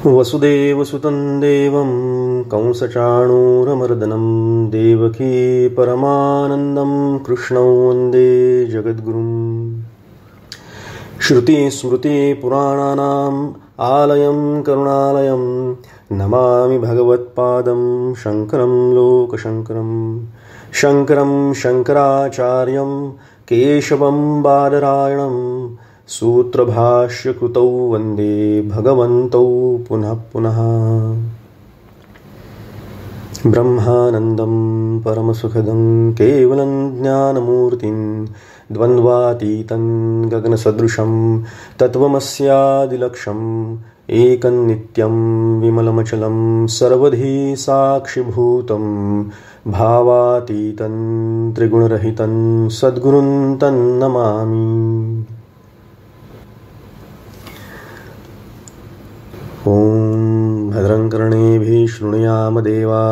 वसुदेवसुतं देवं कंसचाणूरमर्दनं देवकी परमानन्दं कृष्णं वन्दे जगद्गुरुं। श्रुतिस्मृतिपुराणानाम् आलयं करुणालयं नमामि भगवत्पादं शङ्करं लोकशङ्करं। शङ्करं शङ्कराचार्यं केशवं बादरायणं सूत्रभाष्यकृतौ वन्दे भगवन्तौ पुनः पुनः। ब्रह्मानन्दं परमसुखदं केवलं ज्ञानमूर्तिं द्वन्द्वातीतं गगनसदृशं तत्त्वमस्यादिलक्ष्यम् एकं नित्यं विमलमचलं सर्वधी साक्षिभूतं भावातीतं त्रिगुणरहितं सद्गुरुं तन्नमामि। ॐ भद्रं कर्णेभिः शृणुयाम देवा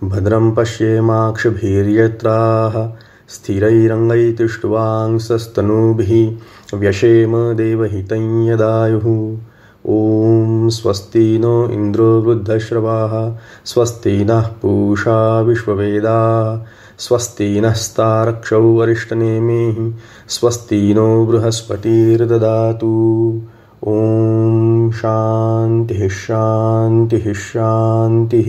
भद्रं पश्येमाक्षभिर्यत्राः स्थिरैरङ्गैतिष्ठवांसस्तनूभिः व्यशेम देवहितं यदायुः। ॐ स्वस्ति नो इन्द्रो वृद्धश्रवाः स्वस्ति नः पूषा विश्ववेदाः स्वस्ति नस्तारक्षौ अरिष्टनेमिः स्वस्ति नो बृहस्पतिर्ददातु। ॐ शान्तिः शान्तिः शान्तिः।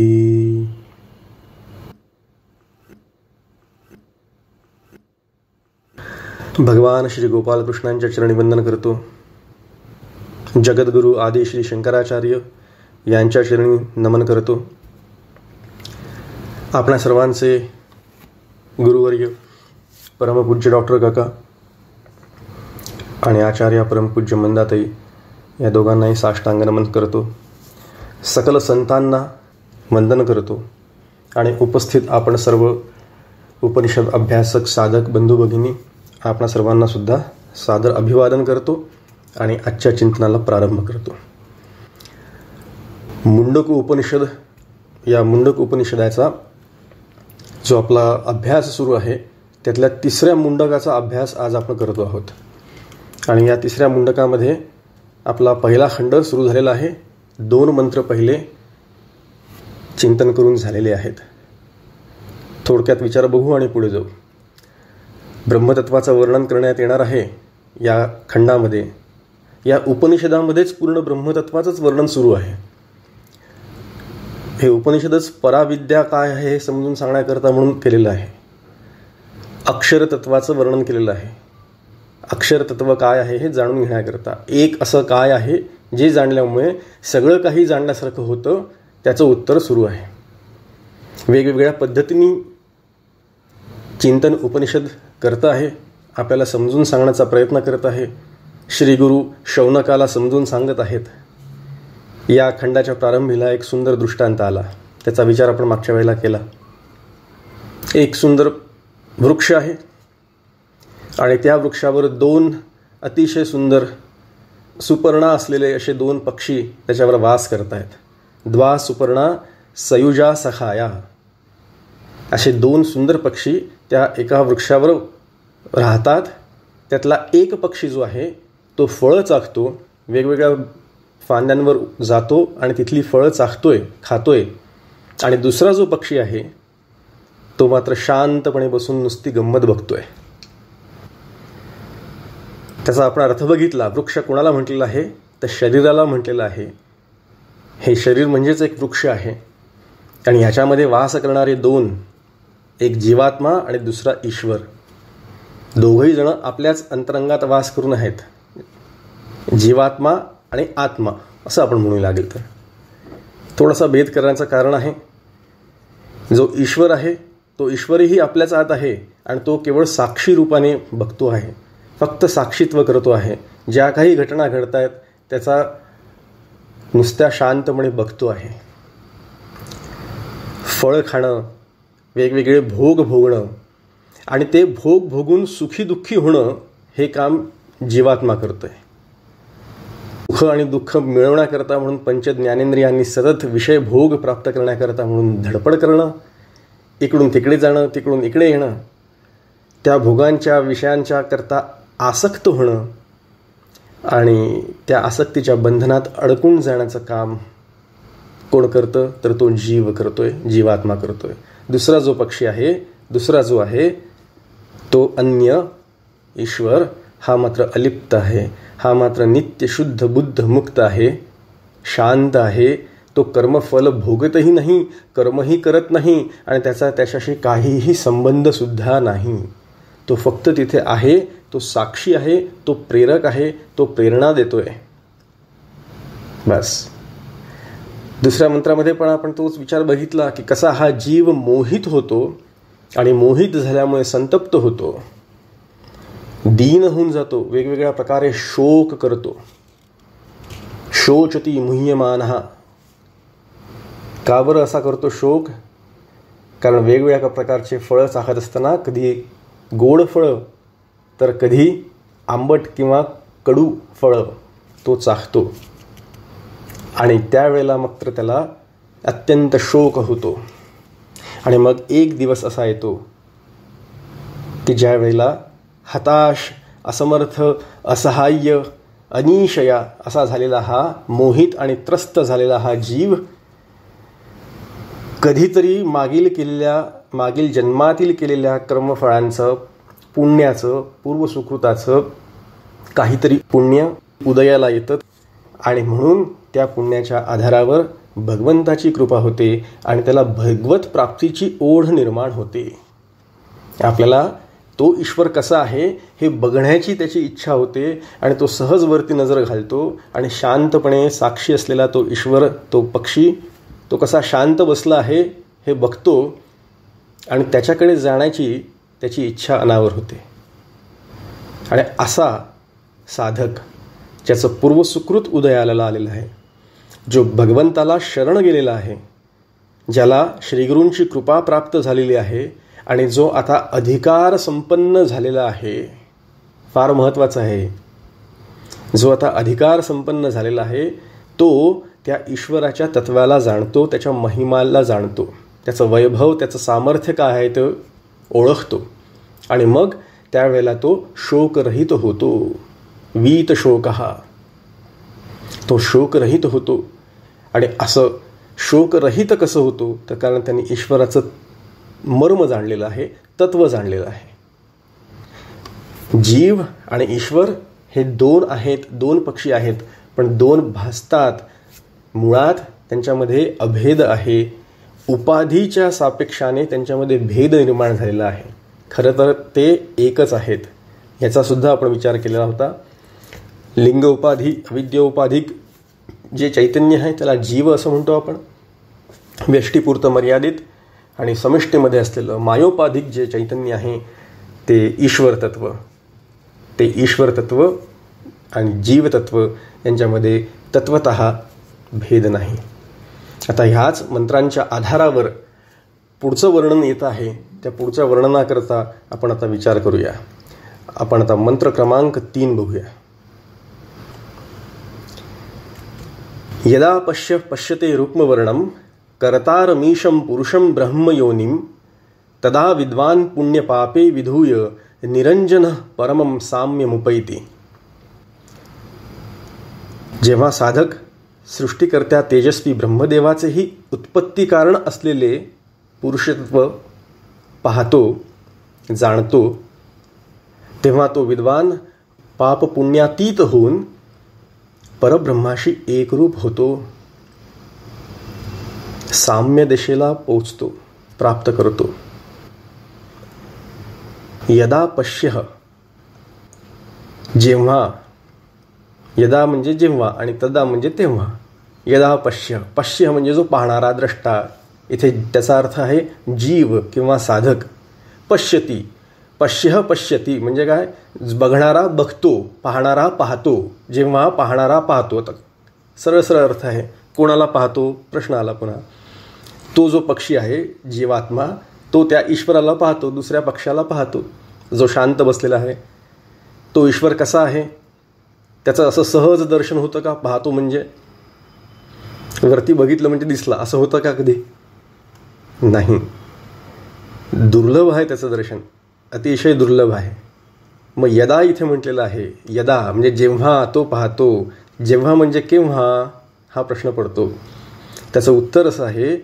भगवान श्री गोपाल कृष्णांच्या चरणी वंदन करतो। जगद्गुरु आदि श्री शंकराचार्य यांच्या चरणी नमन करतो। आपल्या सर्वांचे गुरुवर्य परमपूज्य डॉक्टर काका आणि आचार्य परमपूज्य मंदाताई या दोघांनाही साष्टांग नमन करतो। सकल संतांना वंदन करतो आणि उपस्थित आपण सर्व उपनिषद अभ्यासक साधक बंधू भगिनी आपणा सर्वांना सुद्धा सादर अभिवादन करतो आणि आजच्या चिंतनाला प्रारंभ करतो। मुंडक उपनिषद या मुंडक उपनिषदाचा जो आपला अभ्यास सुरू आहे त्यातल्या तिसऱ्या मुंडकाचा अभ्यास आज आपण करतो आहोत आणि या तिसऱ्या मुंडकामध्ये आपला पहिला खंड सुरू झालेला आहे। 2 मंत्र पहिले चिंतन करून झालेले आहेत। थोडक्यात विचार बघू आणि पुढे जाऊ। ब्रह्मतत्वाचं वर्णन करण्यात येणार आहे या खंडामध्ये। या उपनिषदामध्येच पूर्ण ब्रह्मतत्वाचंच वर्णन सुरू आहे। हे उपनिषदच पराविद्या काय आहे हे समजून सांगण्याकरता म्हणून केलेलं आहे। अक्षरतत्वाचं वर्णन केलेलं आहे। अक्षरतत्व काय आहे हे जाणून घेण्याकरता एक असं काय आहे जे जाणल्यामुळे सगळं काही जाणण्यासारखं होतं त्याचं उत्तर सुरू आहे। वेगवेगळ्या पद्धतीने चिंतन उपनिषद करत आहे, आपल्याला समजून सांगण्याचा प्रयत्न करत आहे। श्री गुरु शौनकाला समजून सांगत आहेत। या खंडाच्या प्रारंभीला एक सुंदर दृष्टांत आला, त्याचा विचार आपण मागच्या वेळेला केला। एक सुंदर वृक्ष आहे आणि त्या वृक्षावर 2 अतिशय सुंदर सुपर्णा असलेले असे 2 पक्षी त्याच्यावर वास करत आहेत। द्वा सुपर्णा सयुजा सखाया असे 2 सुंदर पक्षी त्या एका वृक्षावर राहतात। त्यातला एक पक्षी जो आहे तो फळं चाखतो, वेगवेगळ्या फांद्यांवर जातो आणि तिथली फळं चाखतोय खातोय आणि दुसरा जो पक्षी आहे तो मात्र शांतपणे बसून नुसती गंमत बघतोय। त्याचा आपण अर्थ बघितला। वृक्ष कोणाला म्हटलेला आहे तर शरीराला म्हटलेलं आहे। हे शरीर म्हणजेच एक वृक्ष आहे आणि ह्याच्यामध्ये वास करणारे 2, एक जीवात्मा आणि दुसरा ईश्वर, दोघंही जण आपल्याच अंतरंगात वास करून आहेत। जीवात्मा आणि आत्मा असं आपण म्हणू लागेल तर थोडासा भेद करण्याचं कारण आहे। जो ईश्वर आहे तो ईश्वरही आपल्याच आत आहे आणि तो केवळ साक्षी रूपाने बघतो आहे, फक्त साक्षीत्व करतो आहे। ज्या काही घटना घडत आहेत त्याचा नुसत्या शांतपणे बघतो आहे। फळ खाणं, वेगवेगळे भोग भोगणं आणि ते भोग भोगून सुखी दुःखी होणं हे काम जीवात्मा करतोय। सुख आणि दुःख मिळवण्याकरता म्हणून पंच ज्ञानेंद्रियांनी सतत विषय भोग प्राप्त करण्याकरता म्हणून धडपड करणं, इकडून तिकडे जाणं, तिकडून इकडे येणं, त्या भोगांच्या विषयांच्या करता आसक्त होणं आणि त्या आसक्तीच्या बंधनात अडकून जाण्याचं काम कोण करतं? तर तो जीव करतोय, जीवात्मा करतोय. दुसरा जो पक्षी आहे, दुसरा जो आहे तो अन्य ईश्वर, हा मात्र अलिप्त आहे, हा मात्र नित्य शुद्ध बुद्ध मुक्त आहे, शांत आहे. तो कर्मफल भोगतही नाही, कर्मही करत नाही आणि त्याचा त्याच्याशी काहीही संबंध सुद्धा नाही. तो फक्त तिथे आहे, तो साक्षी आहे, तो प्रेरक आहे, तो प्रेरणा देतोय. बस. दुसऱ्या मंत्रामध्ये पण आपण तोच विचार बघितला की कसा हा जीव मोहित होतो आणि मोहित झाल्यामुळे संतप्त होतो, दीन होऊन जातो, वेगवेगळ्या प्रकारे शोक करतो. शोचती मुह्यमानः. का बरं असा करतो शोक? कारण वेगवेगळ्या प्रकारचे फळं चाखत असताना कधी गोड फळं तर कधी आंबट किंवा कडू फळं तो चाखतो आणि त्यावेळेला मात्र त्याला अत्यंत शोक होतो. आणि मग एक दिवस असा येतो की ज्या वेळेला हताश, असमर्थ, असहाय्य, अनिशया असा झालेला हा मोहित आणि त्रस्त झालेला हा जीव कधीतरी मागील जन्मातील केलेल्या कर्मफळांचं, पुण्याचं, पूर्वसुकृताचं काहीतरी पुण्य उदयाला येतं आणि म्हणून त्या पुण्याच्या आधारावर भगवंताची कृपा होते आणि त्याला भगवत प्राप्तीची ओढ निर्माण होते. आपल्याला तो ईश्वर कसा आहे हे बघण्याची त्याची इच्छा होते आणि तो सहज वरती नजर घालतो आणि शांतपणे साक्षी असलेला तो ईश्वर, तो पक्षी, तो कसा शांत बसला आहे हे बघतो आणि त्याच्याकडे जाण्याची त्याची इच्छा अनावर होते. आणि असा साधक ज्याचं पूर्वसुकृत उदयाला आलेलं आहे, जो भगवंताला शरण गेलेला आहे, ज्याला श्रीगुरूंची कृपा प्राप्त झालेली आहे आणि जो आता अधिकार संपन्न झालेला आहे, फार महत्त्वाचं आहे, जो आता अधिकार संपन्न झालेला आहे तो त्या ईश्वराच्या तत्वाला जाणतो, त्याच्या महिमाला जाणतो, त्याचं वैभव, त्याचं सामर्थ्य काय आहे ते ओळखतो आणि मग त्यावेळेला तो शोकरहित होतो. वीत शोकः. तो शोकरहित होतो. आणि असं शोकरहित कसं होतो? तर कारण त्यांनी ईश्वराचं मर्म जाणलेलं आहे, तत्व जाणलेलं आहे. जीव आणि ईश्वर हे दोन आहेत, दोन पक्षी आहेत, पण दोन भासतात. मुळात त्यांच्यामध्ये अभेद आहे. उपाधीच्या सापेक्षाने त्यांच्यामध्ये भेद निर्माण झालेला आहे. खरं तर ते एकच आहेत. याचा सुद्धा आपण विचार केलेला होता. लिंग उपाधी, अविद्या उपाधिक जे चैतन्य आहे त्याला जीव असं म्हणतो आपण, व्यष्टीपुरतं मर्यादित. आणि समिष्टीमध्ये असलेलं मायोपाधिक जे चैतन्य आहे ते ईश्वर तत्व. ते ईश्वर तत्व आणि जीवतत्व यांच्यामध्ये तत्वतः भेद नाही. आता ह्याच मंत्रांच्या आधारावर पुढचं वर्णन येत आहे. त्या पुढच्या वर्णनाकरता आपण आता विचार करूया. आपण आता मंत्र क्रमांक 3 बघूया. यदा पश्यते रुक्मवर्णम कर्तारमीशं पुरुषं ब्रह्मयोनिं तदा विद्वान पुण्यपापे विधूय निरंजनः परमं साम्यमुपैति. जेव्हा साधक सृष्टीकर्त्या तेजस्वी ब्रह्मदेवाचेही उत्पत्ती कारण असलेले पुरुषत्व पाहतो, जाणतो, तेव्हा तो विद्वान पाप पुण्यातीत होऊन परब्रह्माशी एकरूप होतो, साम्य दिशेला पोचतो, प्राप्त करतो. यदा पश्यः, जेव्हा, यदा म्हणजे जेव्हा आणि तदा म्हणजे तेव्हा. यदा पश्य, पश्य म्हणजे जो पाहणारा, द्रष्टा. इथे त्याचा अर्थ आहे जीव किंवा साधक. पश्यती, पश्य पश्यती म्हणजे काय? बघणारा बघतो, पाहणारा पाहतो. जेव्हा पाहणारा पाहतो. आता सरळ सरळ अर्थ आहे. कोणाला पाहतो? प्रश्न आला पुन्हा. तो जो पक्षी आहे जीवात्मा, तो त्या ईश्वराला पाहतो, दुसऱ्या पक्षाला पाहतो. जो शांत बसलेला आहे तो ईश्वर कसा आहे त्याचं असं सहज दर्शन होतं का? पाहतो म्हणजे वरती बघितलं म्हणजे दिसला असं होतं का कधी? नाही. दुर्लभ आहे त्याचं दर्शन, अतिशय दुर्लभ आहे. मग यदा इथे म्हटलेलं आहे. यदा म्हणजे जेव्हा तो पाहतो. जेव्हा म्हणजे केव्हा हा प्रश्न पडतो. त्याचं उत्तर असं आहे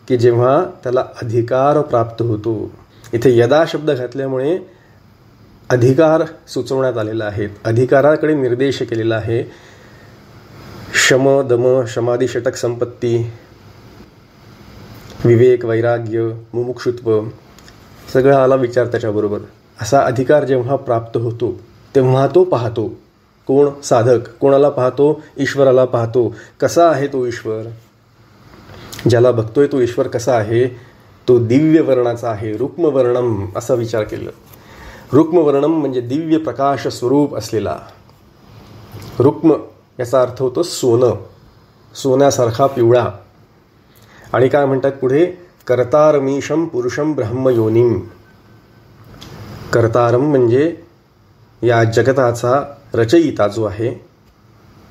की जेव्हा त्याला अधिकार प्राप्त होतो. इथे यदा शब्द घातल्यामुळे अधिकार सुचवण्यात आलेला आहे, अधिकाराकडे निर्देश केलेला आहे. शम दम शमादी षटक संपत्ती, विवेक, वैराग्य, मुमुक्षुत्व सगळं आला विचार त्याच्याबरोबर. असा अधिकार जेव्हा प्राप्त होतो तेव्हा तो पाहतो. कोण? साधक. कोणाला पाहतो? ईश्वराला पाहतो. कसा आहे तो ईश्वर? ज्याला बघतोय तो ईश्वर कसा आहे? तो दिव्य वर्णाचा आहे. रुक्मवर्णम असा विचार केला. रुक्मवर्णम म्हणजे दिव्य प्रकाश स्वरूप असलेला. रुक्म याचा अर्थ होतो सोनं, सोन्यासारखा पिवळा. आणि काय म्हणतात पुढे? कर्तारमीशम पुरुषम ब्रह्मयोनिम. कर्तारम म्हणजे या जगताचा रचयिता जो आहे,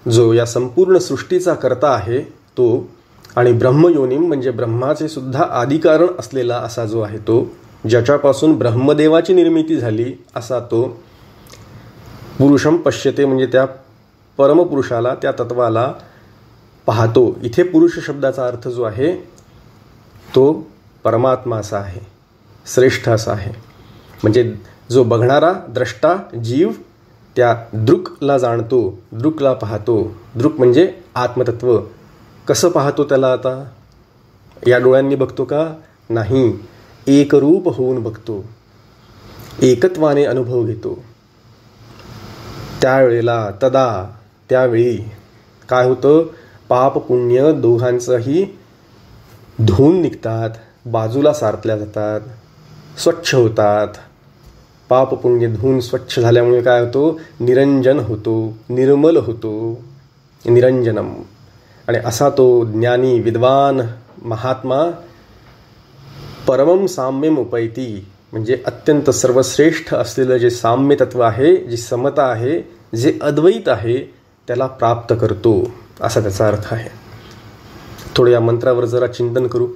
जो या संपूर्ण सृष्टीचा कर्ता आहे तो. आणि ब्रह्मयोनिम म्हणजे ब्रह्माचे सुद्धा आदिकारण असलेला असा जो आहे तो, ज्याच्यापासून ब्रह्मदेवाची निर्मिती झाली असा तो. पुरुषम पश्यते म्हणजे त्या परमपुरुषाला, त्या तत्वाला पाहतो. इथे पुरुष शब्दाचा अर्थ जो आहे तो परमात्मा असा आहे, श्रेष्ठ असा आहे. म्हणजे जो बघणारा द्रष्टा जीव त्या दृक्ला जाणतो, दृक्ला पाहतो. दृक म्हणजे आत्मतत्व. कसं पाहतो त्याला? आता या डोळ्यांनी बघतो का? नाही, एकरूप होऊन बघतो, एकत्वाने अनुभव घेतो. त्यावेळेला तदा त्यावेळी काय होतं? पाप पुण्य दोघांचंही धुवून निघतात, बाजूला सारतल्या जातात, स्वच्छ होतात. पाप पुण्य धुवून स्वच्छ झाल्यामुळे काय होतो? निरंजन होतो, निर्मल होतो. निरंजनम. आणि असा तो ज्ञानी विद्वान महात्मा परमम साम्यम उपैती म्हणजे अत्यंत सर्वश्रेष्ठ असलेलं जे साम्य तत्व आहे, जी समता आहे, जे अद्वैत आहे, त्याला प्राप्त करतो असा त्याचा अर्थ आहे. थोडं या मंत्रावर जरा चिंतन करू.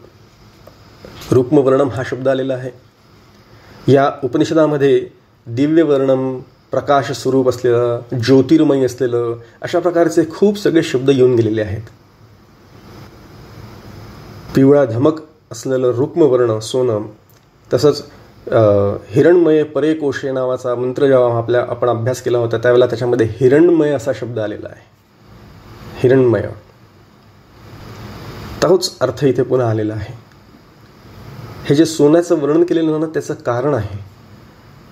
रुक्मवर्णम हा शब्द आलेला आहे. या उपनिषदामध्ये दिव्यवर्णम, प्रकाश स्वरूप असलेलं, ज्योतिर्मय असलेलं अशा प्रकारचे खूप सगळे शब्द येऊन गेलेले आहेत. पिवळा धमक असलेलं रुक्मवर्ण सोनं, तसंच हिरणमय परे कोशे नावाचा मंत्र जेव्हा आपण अभ्यास केला होता त्यावेळेला त्याच्यामध्ये हिरणमय असा शब्द आलेला आहे. हिरणमय तोच अर्थ इथे पुन्हा आलेला आहे. हे जे सोन्याचं वर्णन केलेलं ना त्याचं कारण आहे.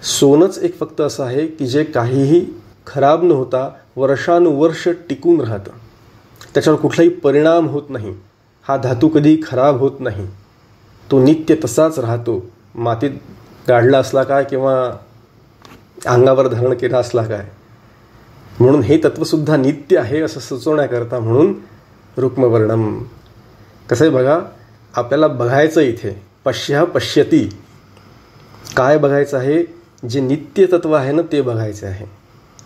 सोनंच एक फक्त असं आहे की जे काहीही खराब न होता वर्षानुवर्ष टिकून राहतं, त्याच्यावर कुठलाही परिणाम होत नाही. हा धातू कधी खराब होत नाही, तो नित्य तसाच राहतो. मातीत गाडला असला काय किंवा अंगावर धारण केला असला काय, म्हणून हे तत्वसुद्धा नित्य आहे असं सुचवण्याकरता म्हणून रुक्मवर्णम. कसं आहे बघा, आपल्याला बघायचं इथे पश्या पश्यती. काय बघायचं आहे? जे नित्य तत्व आहे ना ते बघायचं आहे.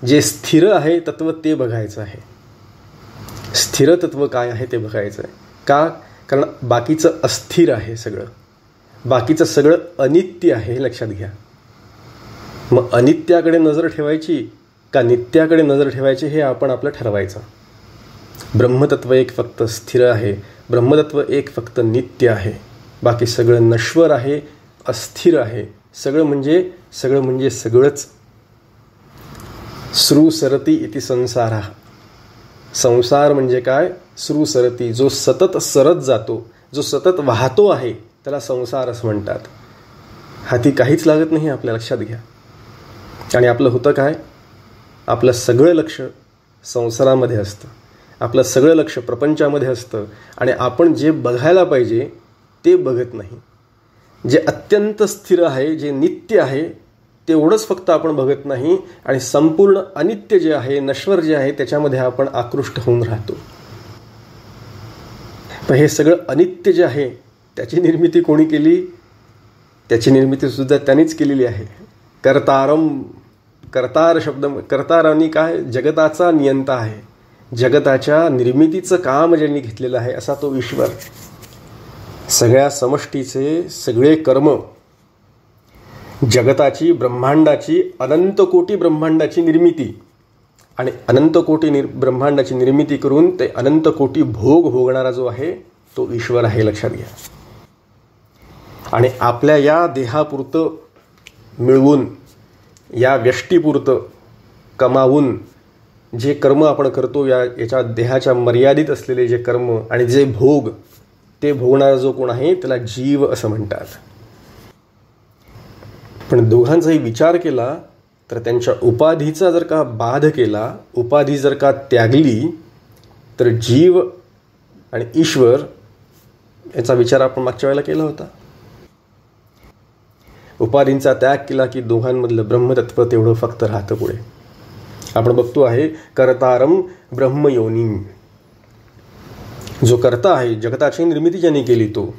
जे स्थिर आहे तत्व ते बघायचं आहे. स्थिर तत्व काय आहे ते बघायचं आहे. का? कारण बाकीचं अस्थिर आहे सगळं, बाकीचं सगळं अनित्य आहे हे लक्षात घ्या. मग अनित्याकडे नजर ठेवायची का नित्याकडे नजर ठेवायची हे आपण आपलं ठरवायचं. ब्रह्मतत्व एक फक्त स्थिर आहे, ब्रह्मतत्व एक फक्त नित्य आहे. बाकी सगळं नश्वर आहे, अस्थिर आहे. सगळं म्हणजे सगळंच. श्रुसरती इति संसारा. संसार म्हणजे काय? श्रुसरती, जो सतत सरत जातो, जो सतत वाहतो आहे त्याला संसार असं म्हणतात. हाती काहीच लागत नाही आपल्या लक्षात घ्या. आणि आपलं होतं काय? आपलं सगळं लक्ष संसारामध्ये असतं, आपलं सगळं लक्ष प्रपंचामध्ये असतं. आणि आपण जे बघायला पाहिजे ते बघत नाही. जे अत्यंत स्थिर आहे, जे नित्य आहे तेवढंच फक्त आपण बघत नाही. आणि संपूर्ण अनित्य जे आहे, नश्वर जे आहे, त्याच्यामध्ये आपण आकृष्ट होऊन राहतो. पण हे सगळं अनित्य जे आहे त्याची निर्मिती कोणी केली? त्याची निर्मिती सुद्धा त्यांनीच केलेली आहे. कर्तारम. कर्तार शब्द, कर्तारांनी काय? जगताचा नियंता आहे. जगताच्या निर्मितीचं काम ज्यांनी घेतलेलं आहे असा तो ईश्वर. सगळ्या समष्टीचे सगळे कर्म, जगताची, ब्रह्मांडाची, अनंत कोटी ब्रह्मांडाची निर्मिती आणि अनंत कोटी ब्रह्मांडाची निर्मिती करून ते अनंत कोटी भोग भोगणारा जो आहे तो ईश्वर आहे, लक्षात घ्या. आणि आपल्या या देहापुरतं मिळवून, या व्यष्टीपुरतं कमावून जे कर्म आपण करतो, याच्या देहाच्या मर्यादित असलेले जे कर्म आणि जे भोग, ते भोगणारा जो कोण आहे त्याला जीव असं म्हणतात. पण दोघांचाही विचार केला तर त्यांच्या उपाधीचा जर का बाध केला, उपाधी जर का त्यागली, तर जीव आणि ईश्वर याचा विचार आपण मागच्या वेळेला केला होता. उपाधींचा त्याग केला की दोघांमधलं ब्रह्मतत्व तेवढं फक्त राहतं पुढे. आपण बघतो आहे कर्तारम ब्रह्मयोनी, जो कर्ता आहे, जगताची निर्मिती ज्यांनी केली तो,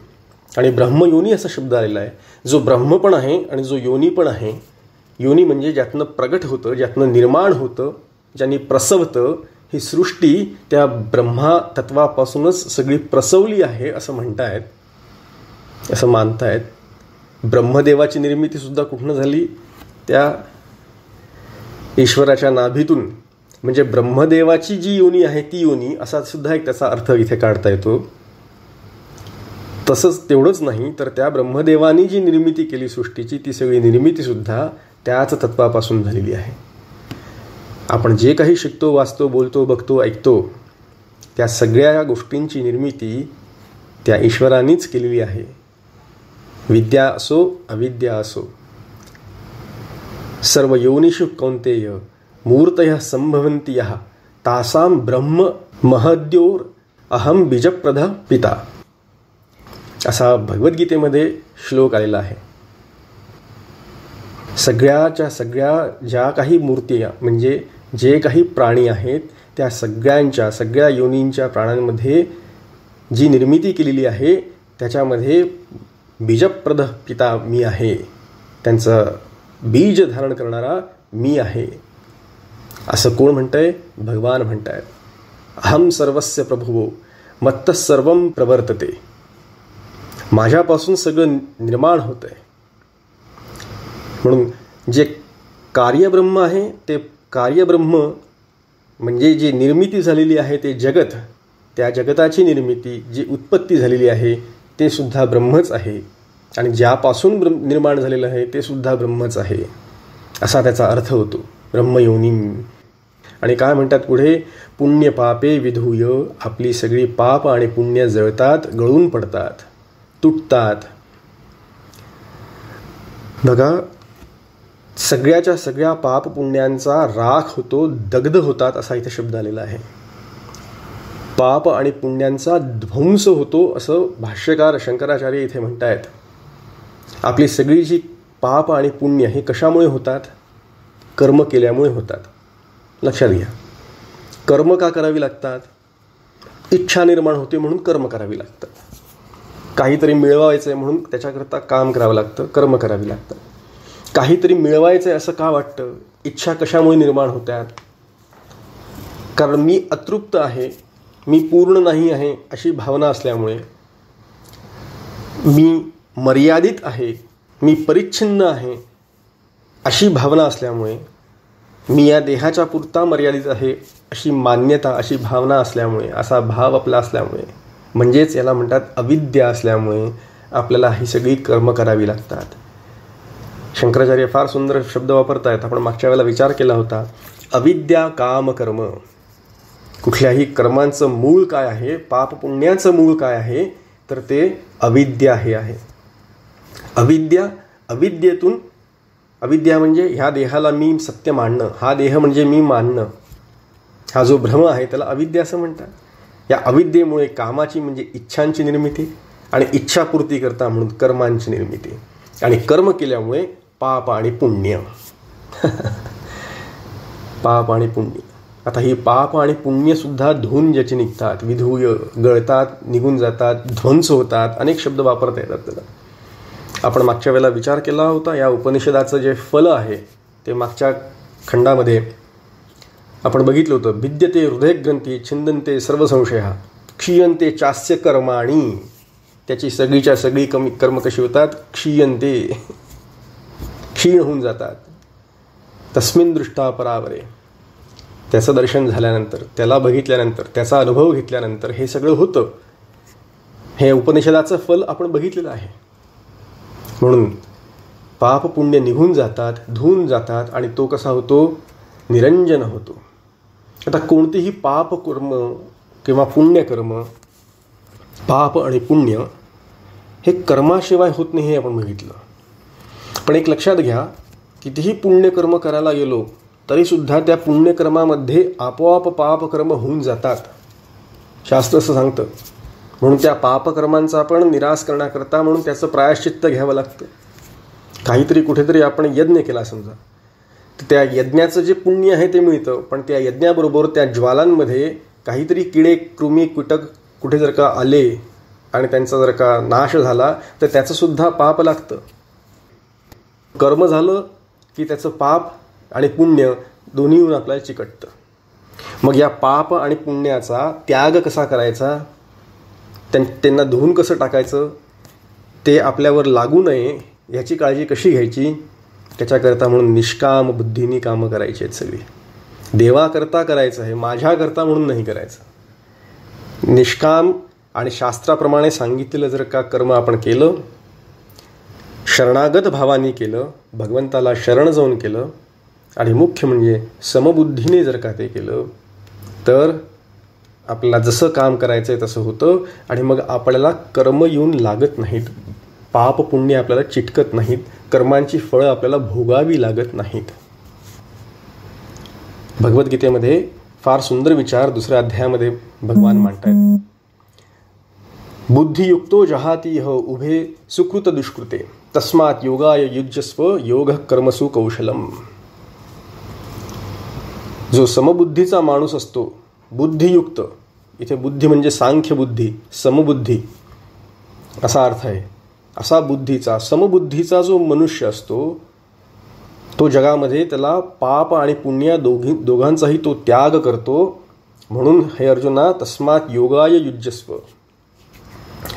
आणि ब्रह्मयोनी असा शब्द आलेला आहे. जो ब्रह्म पण आहे आणि जो योनी पण आहे. योनी म्हणजे ज्यातनं प्रगट होतं, ज्यातनं निर्माण होतं, ज्यांनी प्रसवतं. ही सृष्टी त्या ब्रह्मा तत्वापासूनच सगळी प्रसवली आहे असं म्हणतायत, असं मानतायत. ब्रह्मदेवाची निर्मितीसुद्धा कुठनं झाली? त्या ईश्वराच्या नाभीतून. म्हणजे ब्रह्मदेवाची जी योनी आहे ती योनी, असा सुद्धा एक त्याचा अर्थ इथे काढता येतो. तसंच तेवढंच नाही तर त्या ब्रह्मदेवानी जी निर्मिती केली सृष्टीची, ती सगळी निर्मितीसुद्धा त्याच तत्वापासून झालेली आहे. आपण जे काही शिकतो, वाचतो, बोलतो, बघतो, ऐकतो, त्या सगळ्या गोष्टींची निर्मिती त्या ईश्वरानीच केलेली आहे. विद्या असो, अविद्या असो. सर्व योनिषु कौंतेय मूर्तयः संभवन्ति यः तासाम ब्रह्म महद्योर अहम बीजप्रद पिता, असा भगवद्गीतेमध्ये श्लोक आलेला आहे. सगळ्याच्या सगळ्या ज्या काही मूर्ती, म्हणजे जे काही प्राणी आहेत, त्या सगळ्या योनींच्या प्राण्यांमध्ये जी निर्मिती केलेली आहे त्याच्यामध्ये बीजप्रद पिता मी आहे. त्यांचं बीज धारण करणारा मी आहे. असं कोण म्हणतंय? भगवान म्हणतायत. अहम सर्वस्य प्रभुवो मत्तः सर्वं प्रवर्तते. माझ्यापासून सगळं निर्माण होतंय. म्हणून जे कार्यब्रह्म आहे ते कार्यब्रह्म, म्हणजे जी निर्मिती झालेली आहे ते जगत, त्या जगताची निर्मिती, जी उत्पत्ती झालेली आहे ते सुद्धा ब्रह्मच आहे. आणि ज्यापासून निर्माण झालेलं आहे ते सुद्धा ब्रह्मच आहे, असा त्याचा अर्थ होतो. ब्रह्मयोनी. आणि काय म्हणतात पुढे? पुण्य पापे विधूय. आपली सगळी पाप आणि पुण्य जळतात, गळून पडतात, तुटतात. बघा, सगळ्याच्या सगळ्या पाप पुण्यांचा राख होतो, दग्ध होतात, असा इथे शब्द आलेला आहे. पाप आणि पुण्यांचा ध्वंस होतो असं भाष्यकार शंकराचार्य इथे म्हणतायत. आपली सगळी जी पाप आणि पुण्य हे कशामुळे होतात? कर्म केल्यामुळे होतात. लक्षात घ्या. कर्म का करावी लागतात? इच्छा निर्माण होते म्हणून कर्म करावी लागतात. काहीतरी मिळवायचं आहे म्हणून त्याच्याकरता काम करावं लागतं, कर्म करावी लागतं. काहीतरी मिळवायचं आहे असं का वाटतं? इच्छा कशामुळे निर्माण होतात? कारण मी अतृप्त आहे, मी पूर्ण नाही आहे अशी भावना असल्यामुळे, मी मर्यादित आहे, मी परिच्छिन्न आहे अशी भावना असल्यामुळे, मी या देहाच्या पुरता मर्यादित आहे अशी मान्यता, अशी भावना असल्यामुळे, असा भाव आपला असल्यामुळे, म्हणजेच याला म्हणतात अविद्या असल्यामुळे आपल्याला ही सगळी कर्म करावी लागतात. शंकराचार्य फार सुंदर शब्द वापरतायत. आपण मागच्या वेळेला विचार केला होता. अविद्या काम कर्म. कुठल्याही कर्मांचं मूळ काय आहे? पाप पुण्याचं मूळ काय आहे? तर ते अविद्या हे आहे. अविद्येतून, अविद्या म्हणजे ह्या देहाला मी सत्य मानणं, हा देह म्हणजे मी मानणं, हा जो भ्रम आहे त्याला अविद्या असं म्हणतात. या अविद्येमुळे कामाची म्हणजे इच्छांची निर्मिती, आणि इच्छापूर्ती करता म्हणून कर्मांची निर्मिती, आणि कर्म केल्यामुळे पाप आणि पुण्य. पाप आणि पुण्य. आता ही पाप आणि पुण्य सुद्धा धुवून ज्याची निघतात, विधूय, गळतात, निघून जातात, ध्वंस होतात, अनेक शब्द वापरता येतात त्याला. आपण मागच्या वेळेला विचार केला होता. या उपनिषदाचं जे फल आहे ते मागच्या खंडामध्ये आपण बघितलं होतं. भिद्यते हृदयग्रंथी छिंदन्ते सर्व संशया क्षीयन्ते चास्य कर्माणी. त्याची सगळीच्या सगळी कर्म कशी होतात? क्षीयन्ते, क्षीण होऊन जातात. तस्मिन् दृष्टा परावरे. त्याचं दर्शन झाल्यानंतर, त्याला बघितल्यानंतर, त्याचा अनुभव घेतल्यानंतर हे सगळं होतं. हे उपनिषदाचं फल आपण बघितलेलं आहे. म्हणून पाप पुण्य निघून जातात, धुवून जातात आणि तो कसा होतो? निरंजन होतो. आता कोणतेही पाप कर्म किंवा पुण्यकर्म, पाप आणि पुण्य हे कर्माशिवाय होत नाही हे आपण बघितलं. पण एक लक्षात घ्या, कितीही पुण्यकर्म करायला गेलो तरीसुद्धा त्या पुण्यकर्मामध्ये आपोआप पापकर्म होऊन जातात, शास्त्र असं सांगतं. म्हणून त्या पापकर्मांचा आपण निराश करण्याकरता म्हणून त्याचं प्रायश्चित्त घ्यावं लागतं. काहीतरी कुठेतरी आपण यज्ञ केला समजा, तर त्या यज्ञाचं जे पुण्य आहे ते मिळतं, पण त्या यज्ञाबरोबर त्या ज्वालांमध्ये काहीतरी किडे कृमी कीटक कुठे जर का आले आणि त्यांचा जर का नाश झाला तर त्याचंसुद्धा पाप लागतं. कर्म झालं की त्याचं पाप आणि पुण्य दोन्ही येऊन आपल्याला चिकटतं. मग या पाप आणि पुण्याचा त्याग कसा करायचा, त्यांना धुवून कसं टाकायचं, ते आपल्यावर लागू नये याची काळजी कशी घ्यायची, त्याच्याकरता म्हणून निष्काम बुद्धीने कामं करायची आहेत सगळी. देवाकरता करायचं आहे, माझ्याकरता म्हणून नाही करायचं. निष्काम आणि शास्त्राप्रमाणे सांगितलेलं जर का कर्म आपण केलं, शरणागत भावाने केलं, भगवंताला शरण जाऊन केलं आणि मुख्य म्हणजे समबुद्धीने जर का ते केलं तर आपल्याला जसं काम करायचं आहे तसं होतं. आणि मग आपल्याला कर्म येऊन लागत नाहीत, पाप पुण्य आपल्याला चिटकत नाहीत, कर्मांची फळं आपल्याला भोगावी लागत नाहीत. भगवद्गीतेमध्ये फार सुंदर विचार 2ऱ्या अध्यायामध्ये भगवान मांडतायत. बुद्धियुक्तो जहातीह उभे सुकृत दुष्कृते तस्मात योगाय युज्यस्व योग कर्मसु कौशलम. जो समबुद्धीचा माणूस असतो, बुद्धियुक्त, इथे बुद्धी म्हणजे सांख्य बुद्धी, समबुद्धी असा अर्थ आहे. असा बुद्धीचा, समबुद्धीचा जो मनुष्य असतो तो जगामध्ये त्याला पाप आणि पुण्य दोघांचाही तो त्याग करतो. म्हणून हे अर्जुना, तस्मात योगाय युज्यस्व,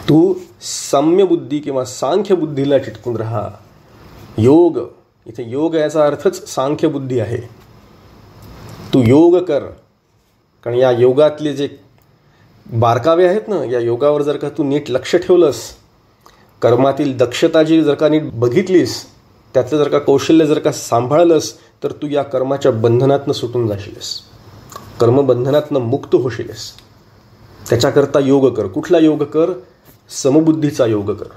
तू सम्य बुद्धी किंवा सांख्य बुद्धीला चिटकून राहा. योग, इथे योग याचा अर्थच सांख्य बुद्धी आहे. तू योग कर, कारण या योगातले जे बारकावे आहेत ना, या योगावर जर का तू नीट लक्ष ठेवलंस, कर्मातील दक्षता जी जर का नीट बघितलीस, त्याचं जर का कौशल्य जर का सांभाळलंस तर तू या कर्माच्या बंधनातनं सुटून जाशीलस, कर्मबंधनातनं मुक्त होशीलस. त्याच्याकरता योग कर. कुठला योग कर? समबुद्धीचा योग कर.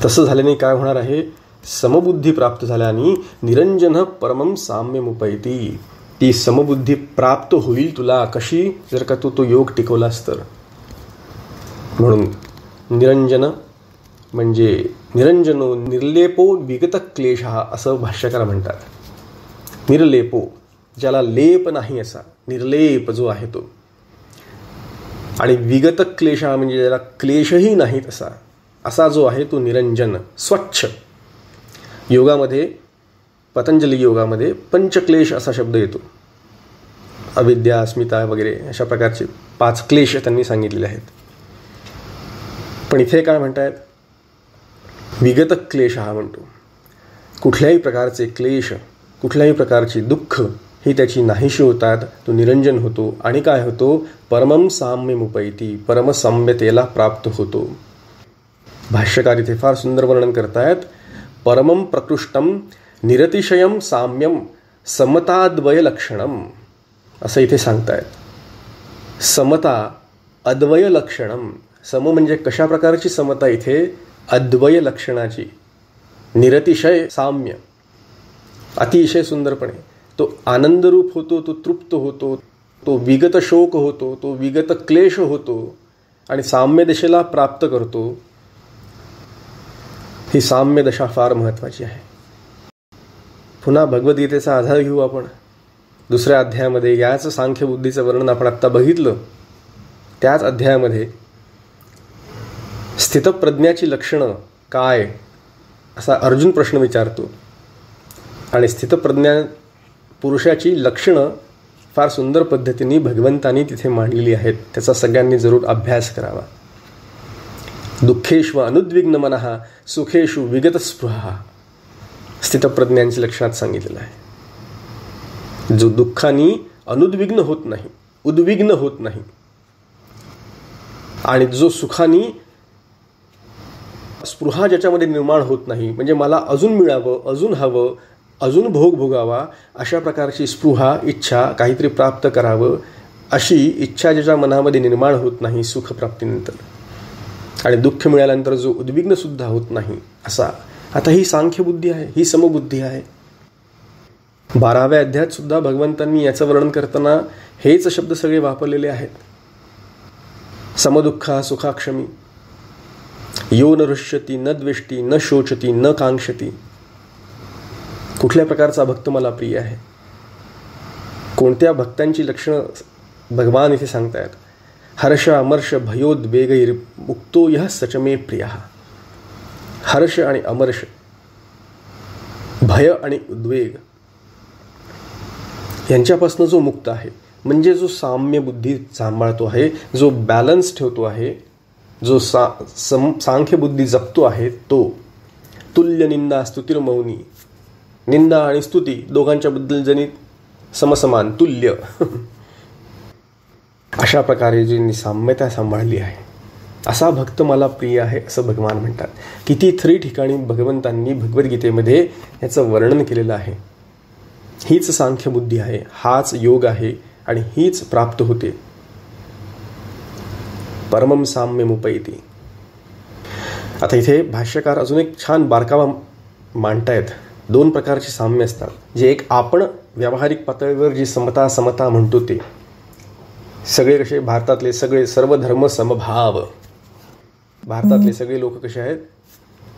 तसं झाल्याने काय होणार आहे? समबुद्धी प्राप्त झाल्याने निरंजन परमं साम्यमुपैति, ती समबुद्धी प्राप्त होईल तुला. कशी? जर का तू तो योग टिकवलास तर. म्हणून निरंजन म्हणजे निरंजनो निर्लेपो विगत क्लेश असं भाष्यकार म्हणतात. निर्लेपो, ज्याला लेप नाही असा, निर्लेप जो आहे तो. आणि विगत क्लेश म्हणजे ज्याला क्लेशही नाहीत असा जो आहे तो निरंजन, स्वच्छ. योगामध्ये, पतंजली योगामध्ये पंचक्लेश असा शब्द येतो. अविद्या, अस्मिता वगैरे अशा प्रकारचे 5 क्लेश त्यांनी सांगितलेले आहेत. पण इथे काय म्हणतायत? विगत क्लेश हा म्हणतो. कुठल्याही प्रकारचे क्लेश, कुठल्याही प्रकारची दुःख ही त्याची नाहीशी होतात, तो निरंजन होतो. आणि काय होतो? परमं साम्यमुपैति, परमसाम्यतेला प्राप्त होतो. भाष्यकार इथे फार सुंदर वर्णन करतायत. परमं प्रकृष्टम निरतिशयम साम्यम समताद्वय लक्षणम असं इथे सांगतायत. समता अद्वय लक्षणम. सम म्हणजे कशा प्रकारची समता? इथे अद्वय लक्षणाची. निरतिशय साम्य, अतिशय सुंदरपणे तो आनंदरूप होतो, तो तृप्त होतो, तो विगत शोक होतो, तो विगत क्लेश होतो आणि साम्य दशेला प्राप्त करतो. ही साम्य दशा फार महत्त्वाची आहे. पुन्हा भगवद्गीतेचा आधार घेऊ आपण. 2ऱ्या अध्यायामध्ये याच सांख्य बुद्धीचं वर्णन आपण आत्ता बघितलं. त्याच अध्यायामध्ये स्थितप्रज्ञाची लक्षणं काय असा अर्जुन प्रश्न विचारतो. आणि स्थितप्रज्ञा पुरुषाची लक्षणं फार सुंदर पद्धतीने भगवंतांनी तिथे मांडलेली आहेत. त्याचा सगळ्यांनी जरूर अभ्यास करावा. दुःखेषु अनुद्विग्न मनः सुखेषु विगत स्पृहा, स्थितप्रज्ञांच्या लक्षणात सांगितलेलं आहे. जो दुःखाने अनुद्विग्न होत नाही, उद्विग्न होत नाही, आणि जो सुखानी स्पृहा ज्याच्यामध्ये निर्माण होत नाही, म्हणजे मला अजून मिळावं, अजून हवं, अजून भोग भोगावा, अशा प्रकारची स्पृहा, इच्छा, काहीतरी प्राप्त करावं अशी इच्छा ज्याच्या मनामध्ये निर्माण होत नाही सुखप्राप्तीनंतर, आणि दुःख मिळाल्यानंतर जो उद्विग्न सुद्धा होत नाही असा, आता ही सांख्यबुद्धी आहे, ही समबुद्धी आहे. 12व्या अध्यायात सुद्धा भगवंतांनी याचं वर्णन करताना हेच शब्द सगळे वापरलेले आहेत. समदुःखा सुखाक्षमी, यो न हृष्यती न द्वेष्टी न शोचती न कांक्षती. कुठल्या प्रकारचा भक्त मला प्रिय आहे, कोणत्या भक्तांची लक्षणं भगवान इथे सांगतायत. हर्ष अमर्ष भयोद्वेगैर मुक्तो यः सचमे प्रिय. हर्ष आणि अमर्ष, भय आणि उद्वेग यांच्यापासून जो मुक्त आहे, म्हणजे जो साम्य बुद्धी सांभाळतो आहे, जो बॅलन्स ठेवतो आहे, जो सांख्य बुद्धी जपतो आहे, तो तुल्य निंदा स्तुतिर्मौनी. निंदा आणि स्तुती दोघांच्या बद्दल जनित समसमान, तुल्य अशा प्रकारे जी साम्यता सांभाळली आहे, असा भक्त मला प्रिय आहे असं भगवान म्हणतात. कितीतरी ठिकाणी भगवंतांनी भगवद्गीतेमध्ये याचं वर्णन केलेलं आहे. हीच सांख्यबुद्धी आहे, हाच योग आहे आणि हीच प्राप्त होते. परमम साम्यमुपैति. आता इथे भाष्यकार अजून एक छान बारकावा मांडतायत. 2 प्रकारचे साम्य असतात, जे एक आपण व्यावहारिक पातळीवर जी समता म्हणतो ते सगळे कसे, भारतातले सगळे सर्व धर्म समभाव, भारतातले सगळे लोक कसे आहेत,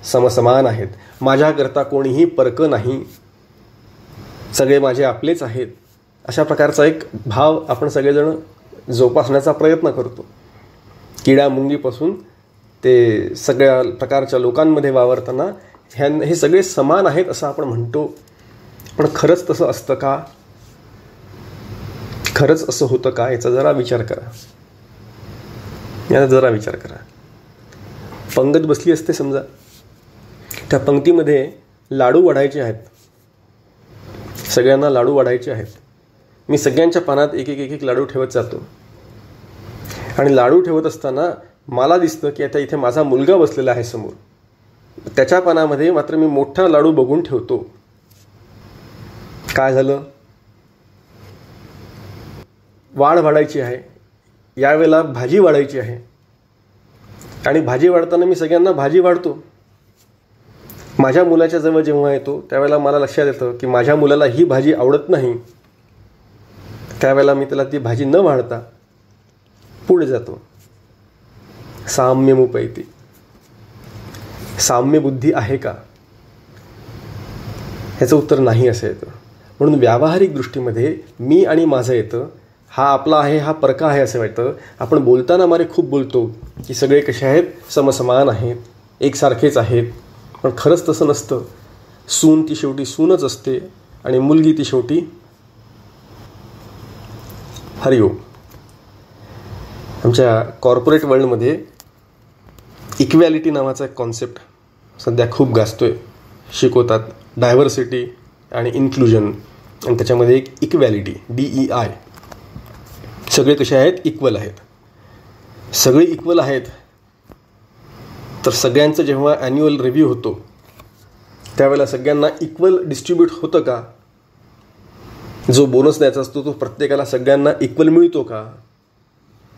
समसमान आहेत, माझ्याकरता कोणीही परक नाही, सगळे माझे आपलेच आहेत, अशा प्रकारचा एक भाव आपण सगळेजण जोपासण्याचा प्रयत्न करतो. किडा मुंगीपासून ते सगळ्या प्रकारच्या लोकांमध्ये वावरताना हे सगळे समान आहेत असं आपण म्हणतो. पण खरंच तसं असतं का, खरंच असं होतं का, याचा जरा विचार करा. पंगत बसली असते समजा, त्या पंक्तीमध्ये लाडू वाढायचे आहेत, सगळ्यांना लाडू वाढायचे आहेत. मी सगळ्यांच्या पानात एक एक लाडू ठेवत जातो, आणि लाडू ठेवत असताना मला दिसतं की आता इथे माझा मुलगा बसलेला आहे समोर, त्याच्या पानामध्ये मात्र मी मोठा लाडू बघून ठेवतो. काय झालं, वाढ वाढायची आहे, यावेळेला भाजी वाढायची आहे, आणि भाजी वाढताना मी सगळ्यांना भाजी वाढतो. माझ्या मुलाच्या जवळ जेव्हा येतो त्यावेळेला मला लक्षात येतं की माझ्या मुलाला ही भाजी आवडत नाही, त्यावेळेला मी त्याला ती भाजी न वाढता पुढे जातो. साम्यमुपैति. साम्य बुद्धी आहे का, ह्याचं उत्तर नाही असं येतं. म्हणून व्यावहारिक दृष्टीमध्ये मी आणि माझं येतं, हा आपला आहे, हा परका आहे असं वाटतं. आपण बोलताना मारे खूप बोलतो की सगळे कसे आहेत, समसमान आहेत, एकसारखेच आहेत, पण खरंच तसं नसतं. सून ती शेवटी सूनच असते, आणि मुलगी ती शेवटी. हरिओम. आमच्या कॉर्पोरेट वर्ल्डमध्ये इक्वॅलिटी नावाचा एक कॉन्सेप्ट सध्या खूप गाजतोय, शिकवतात. डायव्हर्सिटी आणि इन्क्लुजन, आणि त्याच्यामध्ये एक इक्वॅलिटी, DEI. सगळे कसे आहेत, इक्वल आहेत. सगळे इक्वल आहेत, तर सगळ्यांचं जेव्हा ॲन्युअल रिव्ह्यू होतो त्यावेळेला सगळ्यांना इक्वल डिस्ट्रीब्यूट होतं का, जो बोनस द्यायचा असतो तो प्रत्येकाला सगळ्यांना इक्वल मिळतो का,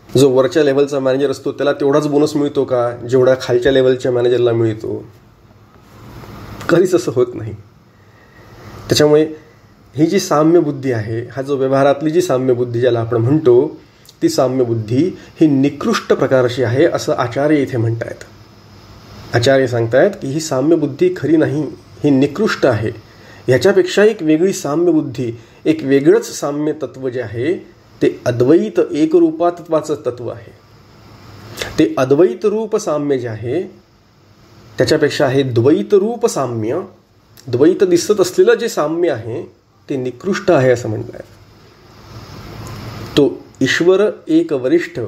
जो वरच्या लेवलचा मॅनेजर असतो त्याला तेवढाच बोनस मिळतो का जेवढा खालच्या लेवलच्या मॅनेजरला मिळतो. कधीच असं होत नाही. त्याच्यामुळे ही जी साम्यबुद्धी आहे, हा जो व्यवहारातली जी साम्यबुद्धी ज्याला आपण म्हणतो, ती साम्यबुद्धी ही निकृष्ट प्रकारची आहे असं आचार्य इथे म्हणतायत. आचार्य सांगतायत की ही साम्यबुद्धी खरी नाही, ही निकृष्ट आहे. ह्याच्यापेक्षा एक वेगळी साम्यबुद्धी, एक वेगळंच साम्य तत्व जे आहे ते अद्वैत एकरूपात्वाचं तत्व आहे. ते अद्वैत रूप साम्य जे आहे त्याच्यापेक्षा आहे द्वैत रूप साम्य. द्वैत दिसत असलेलं जे साम्य आहे ते निकृष्ट आहे असं म्हणताय. तो ईश्वर एक वरिष्ठ,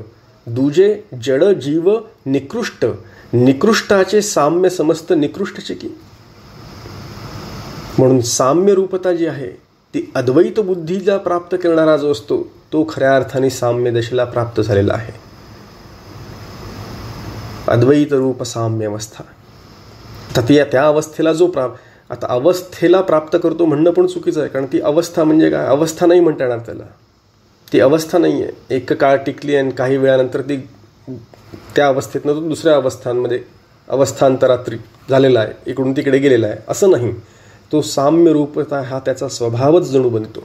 दुजे जड जीव निकृष्ट. निकृष्टाचे साम्य समस्त निकृष्टचे की. म्हणून साम्य रूपता जी आहे ती अद्वैत बुद्धीला प्राप्त करणारा जो असतो तो खऱ्या अर्थाने साम्य दशेला प्राप्त झालेला आहे. अद्वैत रूप साम्य अवस्था. आता त्या अवस्थेला जो आता अवस्थेला प्राप्त करतो म्हणणं पण चुकीचं आहे, कारण ती अवस्था म्हणजे काय? अवस्था नाही म्हणता येणार त्याला. ती अवस्था नाही आहे. एक काळ टिकली आणि काही वेळानंतर ती त्या अवस्थेतनं तो दुसऱ्या अवस्थांमध्ये अवस्थांतरात्री झालेला आहे, इकडून तिकडे गेलेला आहे, असं नाही. तो साम्य रूपता हा त्याचा स्वभावच जणू बनतो.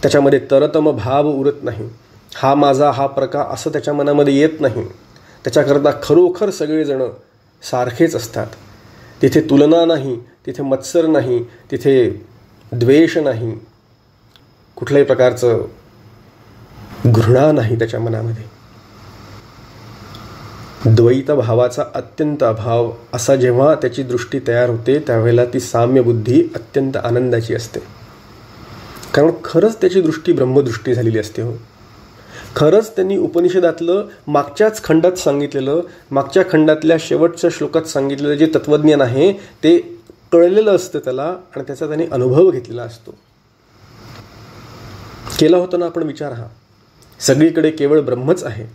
त्याच्यामध्ये तरतम भाव उरत नाही. हा माझा, हा प्रकार असं त्याच्या मनामध्ये येत नाही. त्याच्याकरता खरोखर सगळेजण सारखेच असतात. तिथे तुलना नाही, तिथे मत्सर नाही, तिथे द्वेष नाही, कुठल्याही प्रकारचं घृणा नाही त्याच्या मनामध्ये. द्वैत भावाचा अत्यंत अभाव असा जेव्हा त्याची दृष्टी तयार होते त्यावेळेला ती साम्य बुद्धी अत्यंत आनंदाची असते. कारण खरंच त्याची दृष्टी ब्रह्मदृष्टी झालेली असते. हो, खरंच त्यांनी उपनिषदातलं मागच्याच खंडात सांगितलेलं, मागच्या खंडातल्या शेवटच्या श्लोकात सांगितलेलं जे तत्वज्ञान आहे ते कळलेलं असतं त्याला आणि त्याचा त्याने अनुभव घेतलेला असतो. केला होता ना आपण विचार हा? सगळीकडे केवळ ब्रह्मच आहे,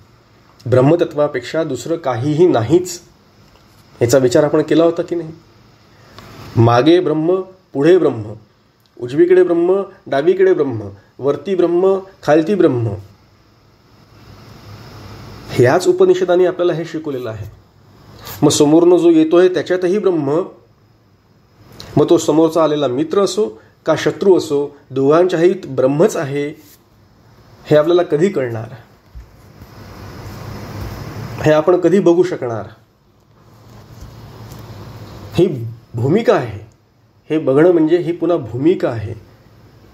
ब्रह्मतत्वापेक्षा दुसरं काहीही नाहीच, याचा विचार आपण केला होता की नाही? मागे ब्रह्म, पुढे ब्रह्म, उजवीकडे ब्रह्म, डावीकडे ब्रह्म, वरती ब्रह्म, खालती ब्रह्म. ह्याच उपनिषदाने आपल्याला हे शिकवलेलं आहे. मग समोरनं जो येतोय त्याच्यातही ब्रह्म, मग तो समोरचा आलेला मित्र असो का शत्रू असो, दोघांच्याही ब्रह्मच आहे. हे आपल्याला कधी कळणार? हे आपण कधी बघू शकणार? ही भूमिका आहे. हे बघणं म्हणजे ही पुन्हा भूमिका आहे.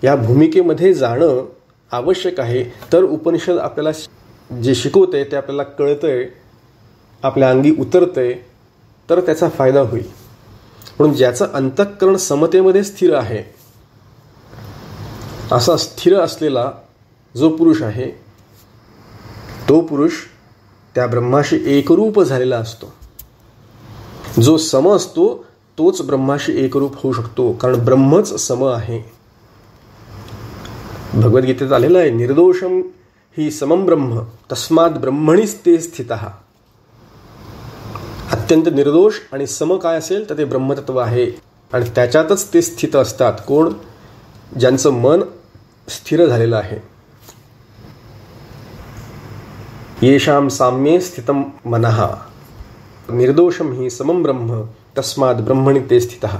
या भूमिकेमध्ये जाणं आवश्यक आहे. तर उपनिषद आपल्याला जे शिकवते ते आपल्याला कळतंय, आपल्या अंगी उतरतंय, तर त्याचा फायदा होईल. म्हणून ज्याचं अंतःकरण समतेमध्ये स्थिर आहे, असा स्थिर असलेला जो पुरुष आहे तो पुरुष त्या ब्रह्माशी एकरूप झालेला असतो. जो सम असतो तोच ब्रह्माशी एकरूप होऊ शकतो, कारण ब्रह्मच सम आहे. भगवद्गीतेत आलेलं आहे, निर्दोषम ही समम ब्रह्म तस्मात् ब्रह्मणीच ते स्थितः. अत्यंत निर्दोष आणि सम काय असेल तर ते ब्रह्मतत्व आहे आणि त्याच्यातच ते स्थित असतात. कोण? ज्यांचं मन स्थिर झालेलं आहे. येषां साम्ये स्थितं मनः निर्दोषम हि समम ब्रह्म तस्मात् ब्रह्मणि ते स्थितः.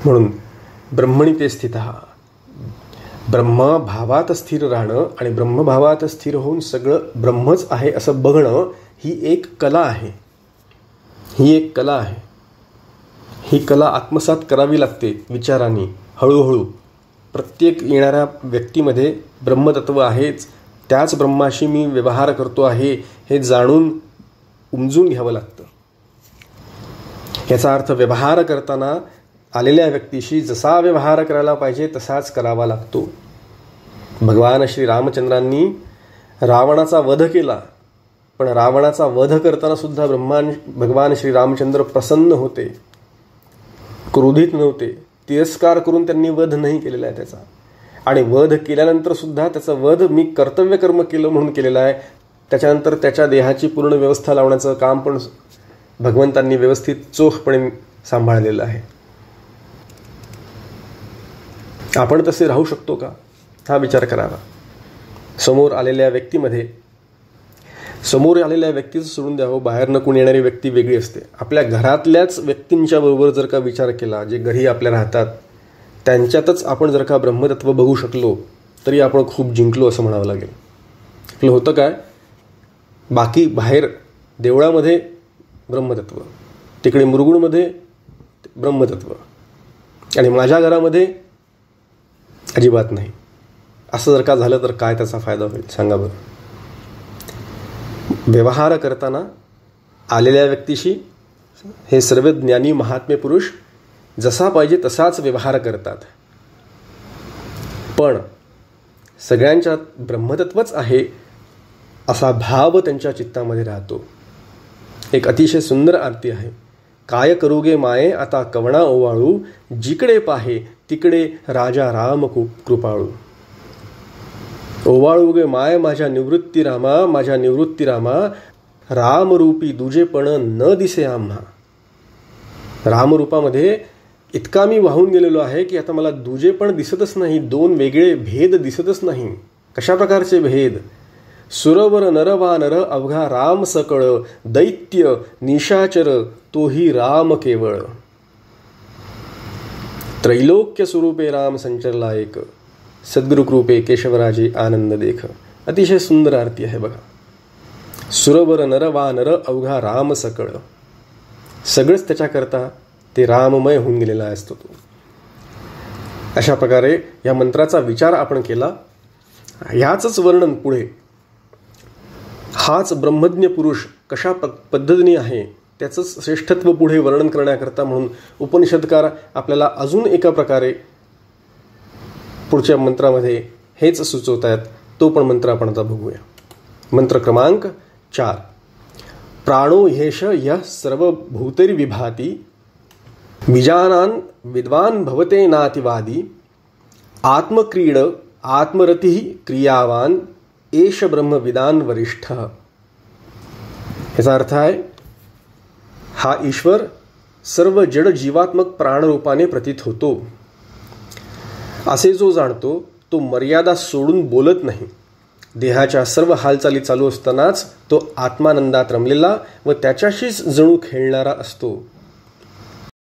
म्हणून ब्रह्मणि ते स्थितः, ब्रह्मभावात स्थिर राहणं आणि ब्रह्मभावात स्थिर होऊन सगळं ब्रह्मच आहे असं बघणं ही एक कला आहे. ही एक कला आहे. ही कला आत्मसात करावी लागते विचारांनी, हळूहळू. प्रत्येक येणाऱ्या व्यक्तीमध्ये ब्रह्मतत्व आहेच, त्याच ब्रह्माशी मी व्यवहार करतो आहे हे जाणून उमजून घ्यावं लागतं. याचा अर्थ व्यवहार करताना आलेल्या व्यक्तीशी जसा व्यवहार करायला पाहिजे तसाच करावा लागतो. भगवान श्री रामचंद्रांनी रावणाचा वध केला, पण रावणाचा वध करताना सुद्धा भगवान श्री रामचंद्र प्रसन्न होते, क्रोधित नव्हते. तिरस्कार करून त्यांनी वध नाही केलेला आहे त्याचा. आणि वध केल्यानंतर सुद्धा त्याचा वध मी कर्तव्य कर्म केलं म्हणून केलेला आहे. त्याच्यानंतर त्याच्या देहाची पूर्ण व्यवस्था लावण्याचं काम पण भगवंतांनी व्यवस्थित चोखपणे सांभाळलेलं आहे. आपण तसे राहू शकतो का हा विचार करावा. समोर आलेल्या व्यक्तीचं सोडून द्यावं, बाहेर नकून येणारी व्यक्ती वेगळी असते. आपल्या घरातल्याच व्यक्तींच्या बरोबर जर का विचार केला, जे घरी आपल्या राहतात त्यांच्यातच आपण जर का ब्रह्मतत्व बघू शकलो तरी आपण खूप जिंकलो असं म्हणावं लागेल. आपलं होतं काय, बाकी बाहेर देवळामध्ये ब्रह्मतत्व, तिकडे मुरगुणमध्ये ब्रह्मतत्व आणि माझ्या घरामध्ये अजिबात नाही. असं जर का झालं तर काय त्याचा फायदा होईल सांगा बरं. व्यवहार करताना आलेल्या व्यक्तीशी हे सर्व ज्ञानी महात्मे पुरुष जसा पाहिजे तसाच व्यवहार करतात, पण सगळ्यांच्यात ब्रह्मतत्वच आहे असा भाव त्यांच्या चित्तामध्ये राहतो. एक अतिशय सुंदर आरती आहे, काय करूगे माये आता कवणा ओवाळू, जिकडे पाहे तिकडे राजा राम कृपाळू. ओवाळू गे माय माझ्या निवृत्ती रामा, माझ्या निवृत्ती रामा, रामरूपी दुजेपण न दिसे आम्हा. रामरूपामध्ये इतका मी वाहून गेलेलो आहे की आता मला दुजेपण दिसतच नाही, दोन वेगळे भेद दिसतच नाही. कशा प्रकारचे भेद? सुरवर नरवानर अवघा राम सकळ, दैत्य निशाचर तोही राम केवळ. त्रैलोक्य स्वरूपे राम संचरला एक, सद्गुरु कृपे केशवराजे आनंद देख. अतिशय सुंदर आरती आहे बघा. सुरवर नरवानर अवघा राम सकळ, सगळंच त्याच्याकरता ते राममय होऊन गेलेला असतो तो. अशा प्रकारे या मंत्राचा विचार आपण केला. ह्याच वर्णन पुढे हाच ब्रह्मज्ञ पुरुष कशा पद्धतीने आहे त्याचंच श्रेष्ठत्व पुढे वर्णन करण्याकरता म्हणून उपनिषदकार आपल्याला अजून एका प्रकारे पुढच्या मंत्रामध्ये हेच सुचवत आहेत. तो पण मंत्र आपण आता बघूया. मंत्र क्रमांक 4. प्राणो ह्येष यः सर्वभूतैर्विभाति, विजानान् विद्वान् भवते नातिवादी, आत्मक्रीड आत्मरतिः क्रियावान एष ब्रह्मविदान वरिष्ठ. याचा अर्थ आहे हा ईश्वर सर्व जड जीवात्मक प्राणरूपाने प्रतीत होतो. असे जो जाणतो तो मर्यादा सोडून बोलत नाही. देहाच्या सर्व हालचाली चालू असतानाच तो आत्मानंदात रमलेला व त्याच्याशीच जणू खेळणारा असतो.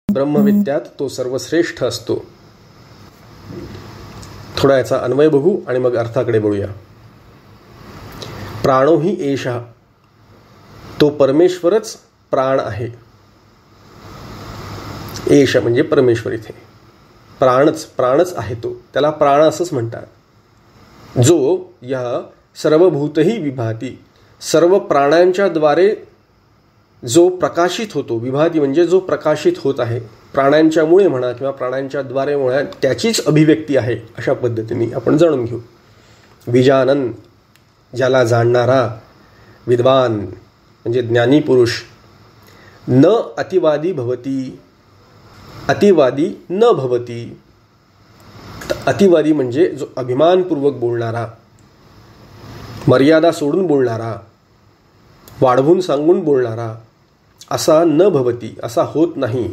ब्रह्मविद्यात तो सर्वश्रेष्ठ असतो. थोडा याचा अन्वय बघू आणि मग अर्थाकडे वळूया. प्राणो ही एषः, तो परमेश्वरच प्राण आहे. एष म्हणजे परमेश्वर, इथे प्राणच आहे तो, त्याला प्राण असंच म्हणतात. जो या सर्वभूतही विभाती, सर्व प्राण्यांच्या द्वारे जो प्रकाशित होतो. विभाती म्हणजे जो प्रकाशित होत आहे, प्राण्यांच्यामुळे म्हणा किंवा प्राण्यांच्या द्वारे म्हणा, त्याचीच अभिव्यक्ती आहे. अशा पद्धतीने आपण जाणून घेऊ. विजानन, ज्याला जाणणारा, विद्वान म्हणजे ज्ञानी पुरुष, न अतिवादी भवती, अतिवादी न भवती. अतिवादी म्हणजे जो अभिमानपूर्वक बोलणारा, मर्यादा सोडून बोलणारा, वाढवून सांगून बोलणारा, असा न भवती, असा होत नाही,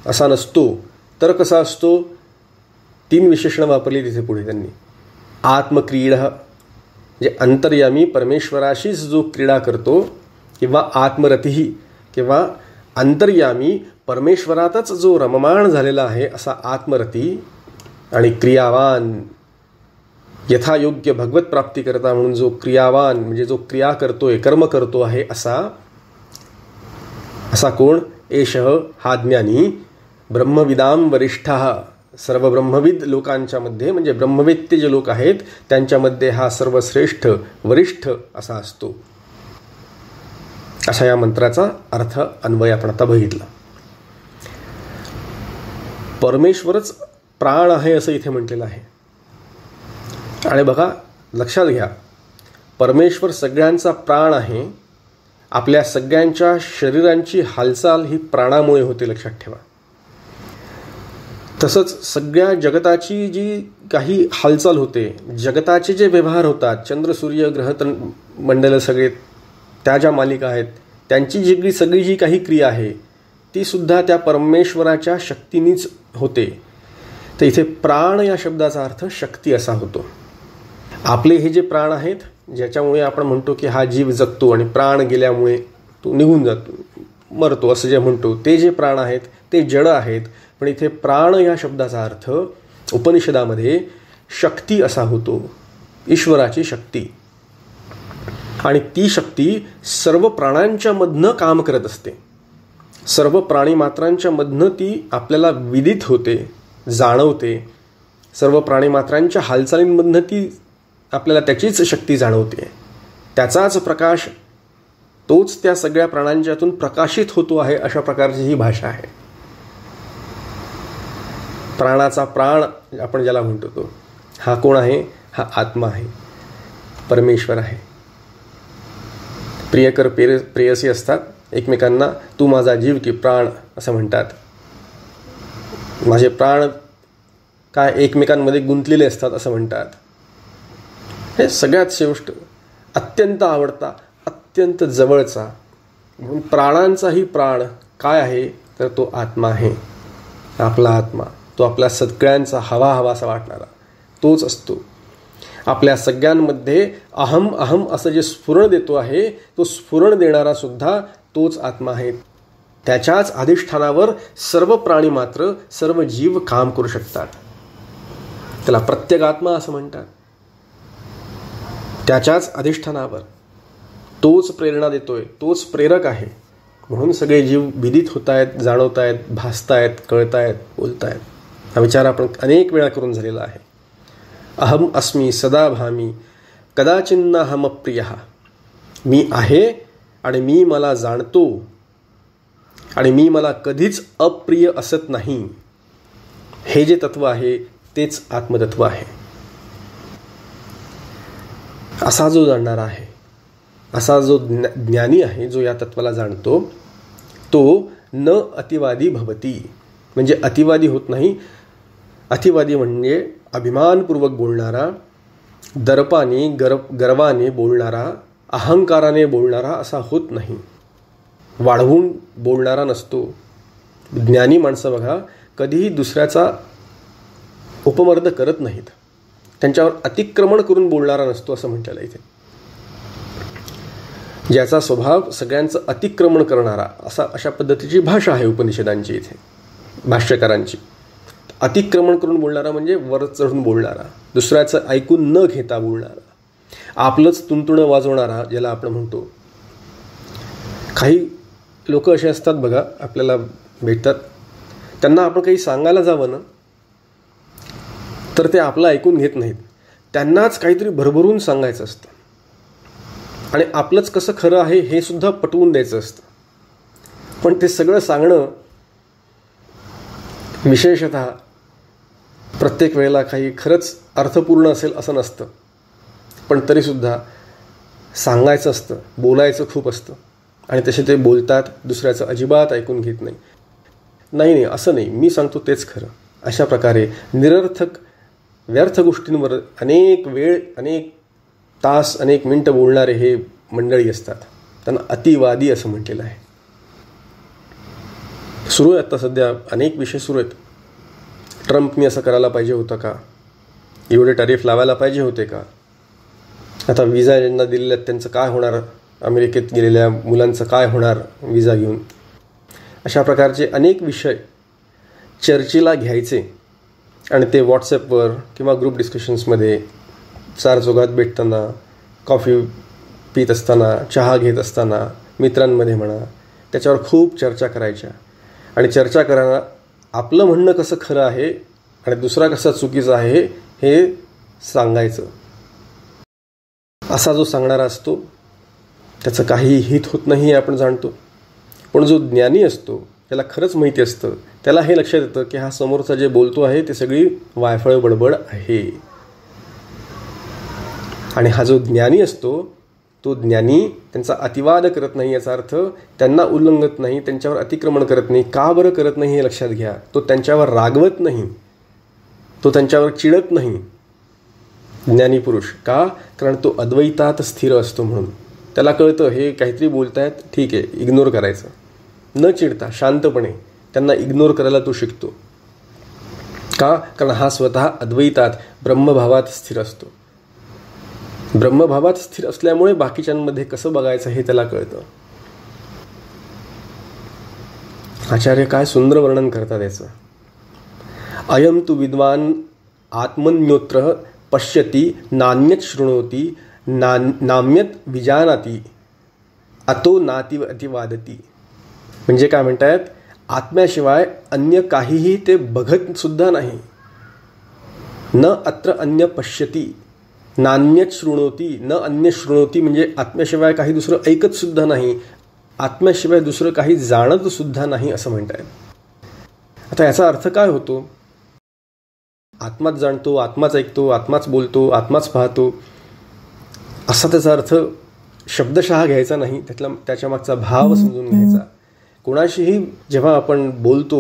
असा नसतो. तर कसा असतो? 3 विशेषणं वापरली तिथे पुढे त्यांनी. आत्मक्रीड म्हणजे अंतर्यामी परमेश्वराशीच जो क्रीडा करतो, किंवा आत्मरतिही किंवा अंतर्यामी परमेश्वरातच जो रममाण झालेला आहे असा आत्मरती. आणि क्रियावान, यथायोग्य भगवत प्राप्ती करता म्हणून जो क्रियावान म्हणजे जो क्रिया करतोय, कर्म करतो आहे असा कोण? एषः, हा ज्ञानी. ब्रह्मविदाम वरिष्ठः, सर्व ब्रह्मविद लोकांच्या मध्ये म्हणजे ब्रह्मवेत्ते जे लोक आहेत त्यांच्यामध्ये हा सर्वश्रेष्ठ वरिष्ठ असा असतो. अशा या मंत्राचा अर्थ अन्वय आपण आता बघितला. परमेश्वरच प्राण आहे असं इथे म्हटलेलं आहे. आणि बघा, लक्षात घ्या, परमेश्वर सगळ्यांचा प्राण आहे. आपल्या सगळ्यांच्या शरीरांची हालचाल ही प्राणामुळे होते, लक्षात ठेवा. तसंच सगळ्या जगताची जी काही हालचाल होते, जगताचे जे व्यवहार होतात, चंद्र सूर्य ग्रह मंडल सगळे, त्या ज्या मालिका आहेत, त्यांची सगळी जी काही क्रिया आहे ती सुद्धा त्या परमेश्वराच्या शक्तीनीच होते. तर इथे प्राण या शब्दाचा अर्थ शक्ती असा होतो. आपले हे जे प्राण आहेत, ज्याच्यामुळे आपण म्हणतो की हा जीव जगतो आणि प्राण गेल्यामुळे तो निघून जातो, मरतो असं जे म्हणतो, ते जे प्राण आहेत ते जड आहेत. पण इथे प्राण या शब्दाचा अर्थ उपनिषदामध्ये शक्ती असा होतो, ईश्वराची शक्ती. आणि ती शक्ती सर्व प्राण्यांच्या मधनं काम करत असते. सर्व प्राणी मात्रांच्या मधनं ती आपल्याला विदित होते, जाणवते. सर्व प्राणी मात्रांच्या हालचालींमधनं ती आपल्याला त्याचीच शक्ती जाणवते. त्याचाच प्रकाश, तोच त्या सगळ्या प्राण्यांच्यातून प्रकाशित होतो आहे. अशा प्रकारची ही भाषा आहे. प्राणाचा प्राण आपण ज्याला म्हणतो तो हा कोण आहे? हा आत्मा आहे, परमेश्वर आहे. प्रियकर प्रेयसी असतात एकमेकांना. तू माझा जीव की प्राण असं म्हणतात. माझे प्राण काय एकमेकांमध्ये गुंतलेले असतात असं म्हणतात. हे सगळ्यात श्रेष्ठ, अत्यंत आवडता, अत्यंत जवळचा, म्हणून प्राणांचाही प्राण काय आहे तर तो आत्मा आहे. आपला आत्मा तो आपल्या सगळ्यांचा हवासा वाटणारा तोच असतो. आपल्या सगळ्यांमध्ये अहम अहम असं जे स्फुरण देतो आहे, तो स्फुरण देणारा सुद्धा तोच आत्मा आहे. त्याच्याच अधिष्ठानावर सर्व प्राणी मात्र, सर्व जीव काम करू शकतात. त्याला प्रत्यगात्मा असं म्हणतात. त्याच्याच अधिष्ठानावर तोच प्रेरणा देतोय, तोच प्रेरक आहे. म्हणून सगळे जीव विदित होत आहेत, जाणवत आहेत, भासतायत, कळतायत, बोलतायत. हा विचार आपण अनेक वेळा करून झालेला आहे. अहम अस्मी सदा भामी कदाचिन्नाहम प्रियः. मी आहे आणि मी मला जाणतो आणि मी मला कधीच अप्रिय असत नाही. हे जे तत्व आहे तेच आत्मतत्व आहे. असा जो जाणणारा आहे, असा जो ज्ञानी आहे, जो या तत्वाला जाणतो, तो न अतिवादी भवती. म्हणजे अतिवादी होत नाही. अतिवादी म्हणजे अभिमानपूर्वक बोलणारा, दर्पाने गर्वाने बोलणारा, अहंकाराने बोलणारा असा होत नाही. वाढवून बोलणारा नसतो. ज्ञानी माणसं बघा कधीही दुसऱ्याचा उपमर्द करत नाहीत. त्यांच्यावर अतिक्रमण करून बोलणारा नसतो असं म्हटलेलं इथे. ज्याचा स्वभाव सगळ्यांचं अतिक्रमण करणारा अशा पद्धतीची भाषा आहे उपनिषदांची इथे, भाष्यकारांची. अतिक्रमण करून बोलणारा म्हणजे वर चढून बोलणारा, दुसऱ्याचं ऐकून न घेता बोलणारा, आपलंच तुणतुणं वाजवणारा ज्याला आपण म्हणतो. काही लोक असे असतात बघा, आपल्याला भेटतात, त्यांना आपण काही सांगायला जावं ना तर ते आपलं ऐकून घेत नाहीत. त्यांनाच काहीतरी भरभरून सांगायचं असतं आणि आपलंच कसं खरं आहे हे सुद्धा पटवून द्यायचं असतं. पण ते सगळं सांगणं विशेषतः प्रत्येक वेळेला काही खरंच अर्थपूर्ण असेल असं नसतं. पण तरीसुद्धा सांगायचं असतं, बोलायचं खूप असतं आणि तसे ते बोलतात, दुसऱ्याचं अजिबात ऐकून घेत नाही. नाही असं नाही, मी सांगतो तेच खरं. अशा प्रकारे निरर्थक व्यर्थ गोष्टींवर अनेक वेळ, अनेक तास, अनेक मिनटं बोलणारे हे मंडळी असतात. त्यांना अतिवादी असं म्हटलेलं आहे. सुरू आहे आता सध्या अनेक विषय सुरू आहेत. ट्रम्पनी असं करायला पाहिजे होतं का? एवढे टॅरिफ लावायला पाहिजे होते का? आता विजा ज्यांना दिलेल्या त्यांचं काय होणार? अमेरिकेत गेलेल्या मुलांचं काय होणार विजा घेऊन? अशा प्रकारचे अनेक विषय चर्चेला घ्यायचे आणि ते व्हॉट्सॲपवर किंवा ग्रुप डिस्कशन्समध्ये चार चौघात भेटताना, कॉफी पित असताना, चहा घेत असताना, मित्रांमध्ये म्हणा, त्याच्यावर खूप चर्चा करायच्या. आणि चर्चा करायला आपलं म्हणणं कसं खरं आहे आणि दुसरा कसा चुकीचं आहे हे सांगायचं. असा जो सांगणारा असतो त्याचं काही हित होत नाही हे आपण जाणतो. पण जो ज्ञानी असतो त्याला खरंच माहिती असतं, त्याला हे लक्षात येतं की हा समोरचा जे बोलतो आहे ते सगळी वायफळ बडबड आहे. आणि हा जो ज्ञानी असतो तो ज्ञानी त्यांचा अतिवाद करत नाही. याचा अर्थ त्यांना उल्लंघत नाही, त्यांच्यावर अतिक्रमण करत नाही. का बरं करत नाही हे लक्षात घ्या. तो त्यांच्यावर रागवत नाही, तो त्यांच्यावर चिडत नाही. ज्ञानी पुरुष का? कारण तो अद्वैतात स्थिर असतो. म्हणून त्याला कळतं हे काहीतरी बोलतायत, ठीक आहे, इग्नोर करायचं. न चिडता शांतपणे त्यांना इग्नोर करायला तो शिकतो. का? कारण हा स्वतः अद्वैतात ब्रह्मभावात स्थिर असतो. ब्रह्मभावात स्थिर असल्यामुळे बाकीच्यांमध्ये कसं बघायचं हे त्याला कळतं. आचार्य काय सुंदर वर्णन करतात याचं. अयम तु विद्वान आत्मन्योत्र पश्यती नान्यत शृणोती नाम्यत विजानाती अतो नाती अतिवादती. म्हणजे काय म्हणतायत? आत्म्याशिवाय अन्य काहीही ते बघत सुद्धा नाही. न अत्र अन्य पश्यती नान्यत शृणोती, न अन्य शृणोती म्हणजे आत्म्याशिवाय काही दुसरं ऐकत सुद्धा नाही, आत्म्याशिवाय दुसरं काही जाणत सुद्धा नाही असं म्हणतायत. आता याचा अर्थ काय होतो? आत्माच जाणतो, आत्माच ऐकतो, आत्माच बोलतो, आत्माच पाहतो असा त्याचा अर्थ शब्दशः घ्यायचा नाही. त्याच्या मागचा भाव समजून घ्यायचा. कोणाशीही जेव्हा आपण बोलतो,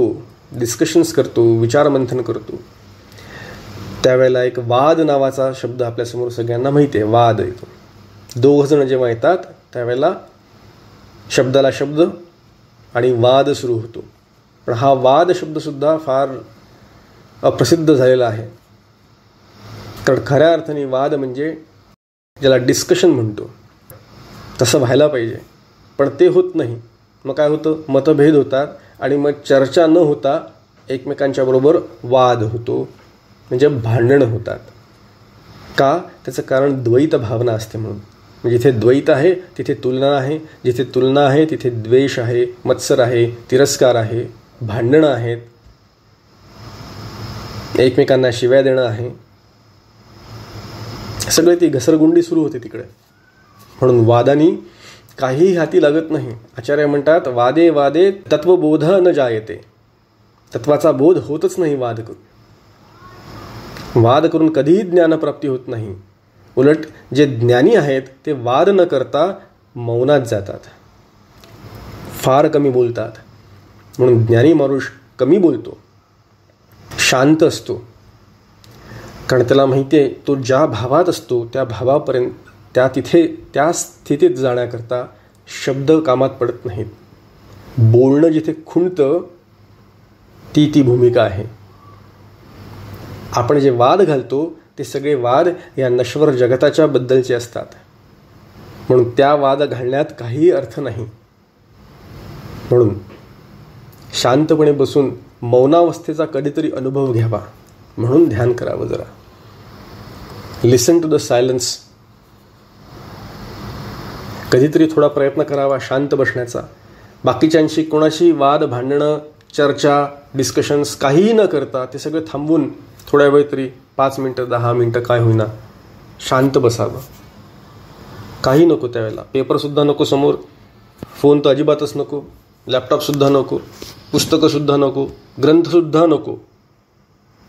डिस्कशन्स करतो, विचारमंथन करतो, त्यावेळेला एक वाद नावाचा शब्द आपल्यासमोर सगळ्यांना माहिती आहे. वाद येतो. दोघजण जेव्हा येतात त्यावेळेला शब्दाला शब्द आणि वाद सुरू होतो. पण हा वाद शब्दसुद्धा फार अप्रसिद्ध झालेला आहे. कारण खऱ्या अर्थाने वाद म्हणजे ज्याला डिस्कशन म्हणतो तसं व्हायला पाहिजे, पण ते होत नाही. मग काय होतं, मतभेद होतात आणि मग चर्चा न होता एकमेकांच्या बरोबर वाद होतो, म्हणजे भांडणं होतात. का? त्याचं कारण द्वैत भावना असते म्हणून. जिथे द्वैत आहे तिथे तुलना आहे, जिथे तुलना आहे तिथे द्वेष आहे, मत्सर आहे, तिरस्कार आहे, भांडणं आहेत, एकमेकांना शिव्या देणं आहे, सगळे ती घसरगुंडी सुरू होते तिकडे. म्हणून वादानी काहीही हाती लागत नाही. आचार्य म्हणतात, वादे वादे तत्वबोध न जायते. तत्वाचा बोध होतच नाही वाद करून. वाद करून कधीही ज्ञानप्राप्ती होत नाही. उलट जे ज्ञानी आहेत ते वाद न करता मौनात जातात, फार कमी बोलतात. म्हणून ज्ञानी माणूस कमी बोलतो, शांत असतो. कारण त्याला माहिती आहे तो ज्या भावात असतो त्या भावापर्यंत त्या स्थितीत जाण्याकरता शब्द कामात पडत नाहीत. बोलणं जिथे खुंटतं ती भूमिका आहे. आपण जे वाद घालतो ते सगळे वाद या नश्वर जगताच्या बद्दलचे असतात. म्हणून त्या वाद घालण्यात काहीही अर्थ नाही. म्हणून शांतपणे बसून मौनावस्थेचा कधीतरी अनुभव घ्यावा. म्हणून ध्यान करावं जरा. लिसन टू द सायलन्स. कधीतरी थोडा प्रयत्न करावा शांत बसण्याचा. बाकीच्यांशी कोणाशी वाद भांडणं चर्चा डिस्कशन्स काहीही न करता ते सगळं थांबवून थोड्या वेळ तरी 5 मिनटं 10 मिनटं काय होईना शांत बसावं. काही नको त्यावेळेला. पेपरसुद्धा नको समोर, फोन तर अजिबातच नको, लॅपटॉपसुद्धा नको, पुस्तकंसुद्धा नको, ग्रंथसुद्धा नको,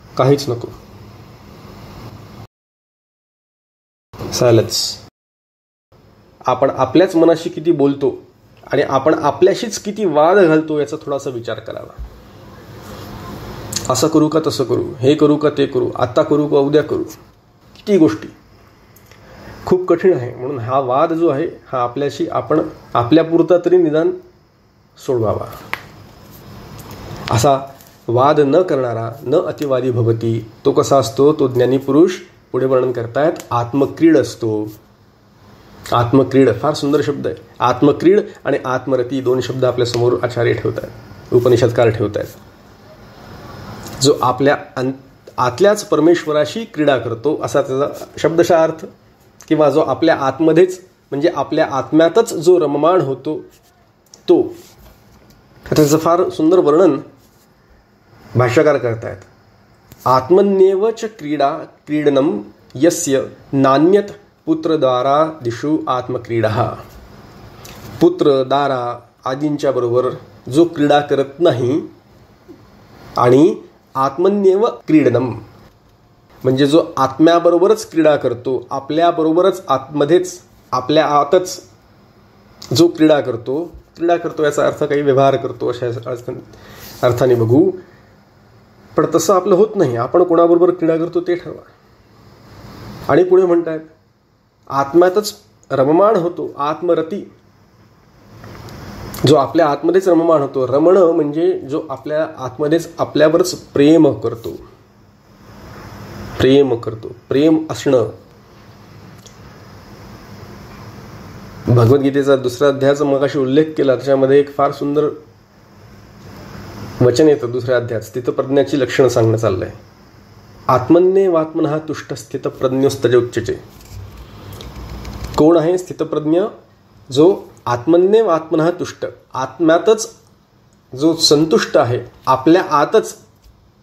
काहीच नको. सायलन्स. आपण आपल्याच मनाशी किती बोलतो आणि आपण आपल्याशीच किती वाद घालतो याचा थोडासा विचार करावा. असं करू का तसं करू, हे करू का ते करू, आता करू का उद्या करू, किती गोष्टी. खूप कठीण आहे. म्हणून हा वाद जो आहे हा आपल्याशी आपण आपल्यापुरता तरी निदान सोडवावा. असा वाद न करणारा न अतिवादी भवती तो कसा असतो, तो ज्ञानी पुरुष पुढे वर्णन करतायत आत्मक्रीड असतो. आत्मक्रीड फार सुंदर शब्द आहे. आत्मक्रीड आणि आत्मरती 2 शब्द आपल्यासमोर आचार्य ठेवत आहेत, उपनिषदकार ठेवत आहेत. जो आपल्या आतल्याच परमेश्वराशी क्रीडा करतो असा त्याचा शब्दशः अर्थ. किंवा जो आपल्या आतमध्येच म्हणजे आपल्या आत्म्यातच जो रममाण होतो तो. त्याचं फार सुंदर वर्णन भाष्यकार करतायत. आत्मन्येवच क्रीडा क्रीडनम यस्य नान्यत पुत्रदारा दिशु आत्मक्रीडा. पुत्र दारा आदींच्या बरोबर जो क्रीडा करत नाही आणि आत्मन्येव क्रीडनम म्हणजे जो आत्म्याबरोबरच क्रीडा करतो, आपल्याबरोबरच आतमध्येच आपल्या आतच जो क्रीडा करतो याचा अर्थ काही व्यवहार करतो अशा अर्थाने बघू. पण तसं आपलं होत नाही. आपण कोणाबरोबर क्रीडा करतो ते ठरवा. आणि पुढे म्हणतायत आत्म्यातच रममाण होतो, आत्मरती. जो आपल्या आतमध्येच रममाण होतो. रमणं म्हणजे जो आपल्या आतमध्येच आपल्यावरच प्रेम करतो. प्रेम असणं. भगवद्गीतेचा 2रा अध्यायाचा मगाशी उल्लेख केला, त्याच्यामध्ये एक फार सुंदर वचन येतं 2ऱ्या अध्यायात. स्थितप्रज्ञाची लक्षणं सांगणं चाललंय. आत्मन्येवात्मनः तुष्ट स्थितप्रज्ञोस्तजोच्यते. कोण आहे स्थितप्रज्ञ? जो आत्मन्येवात्मनः तुष्ट, आत्म्यातच जो संतुष्ट आहे, आपल्या आतच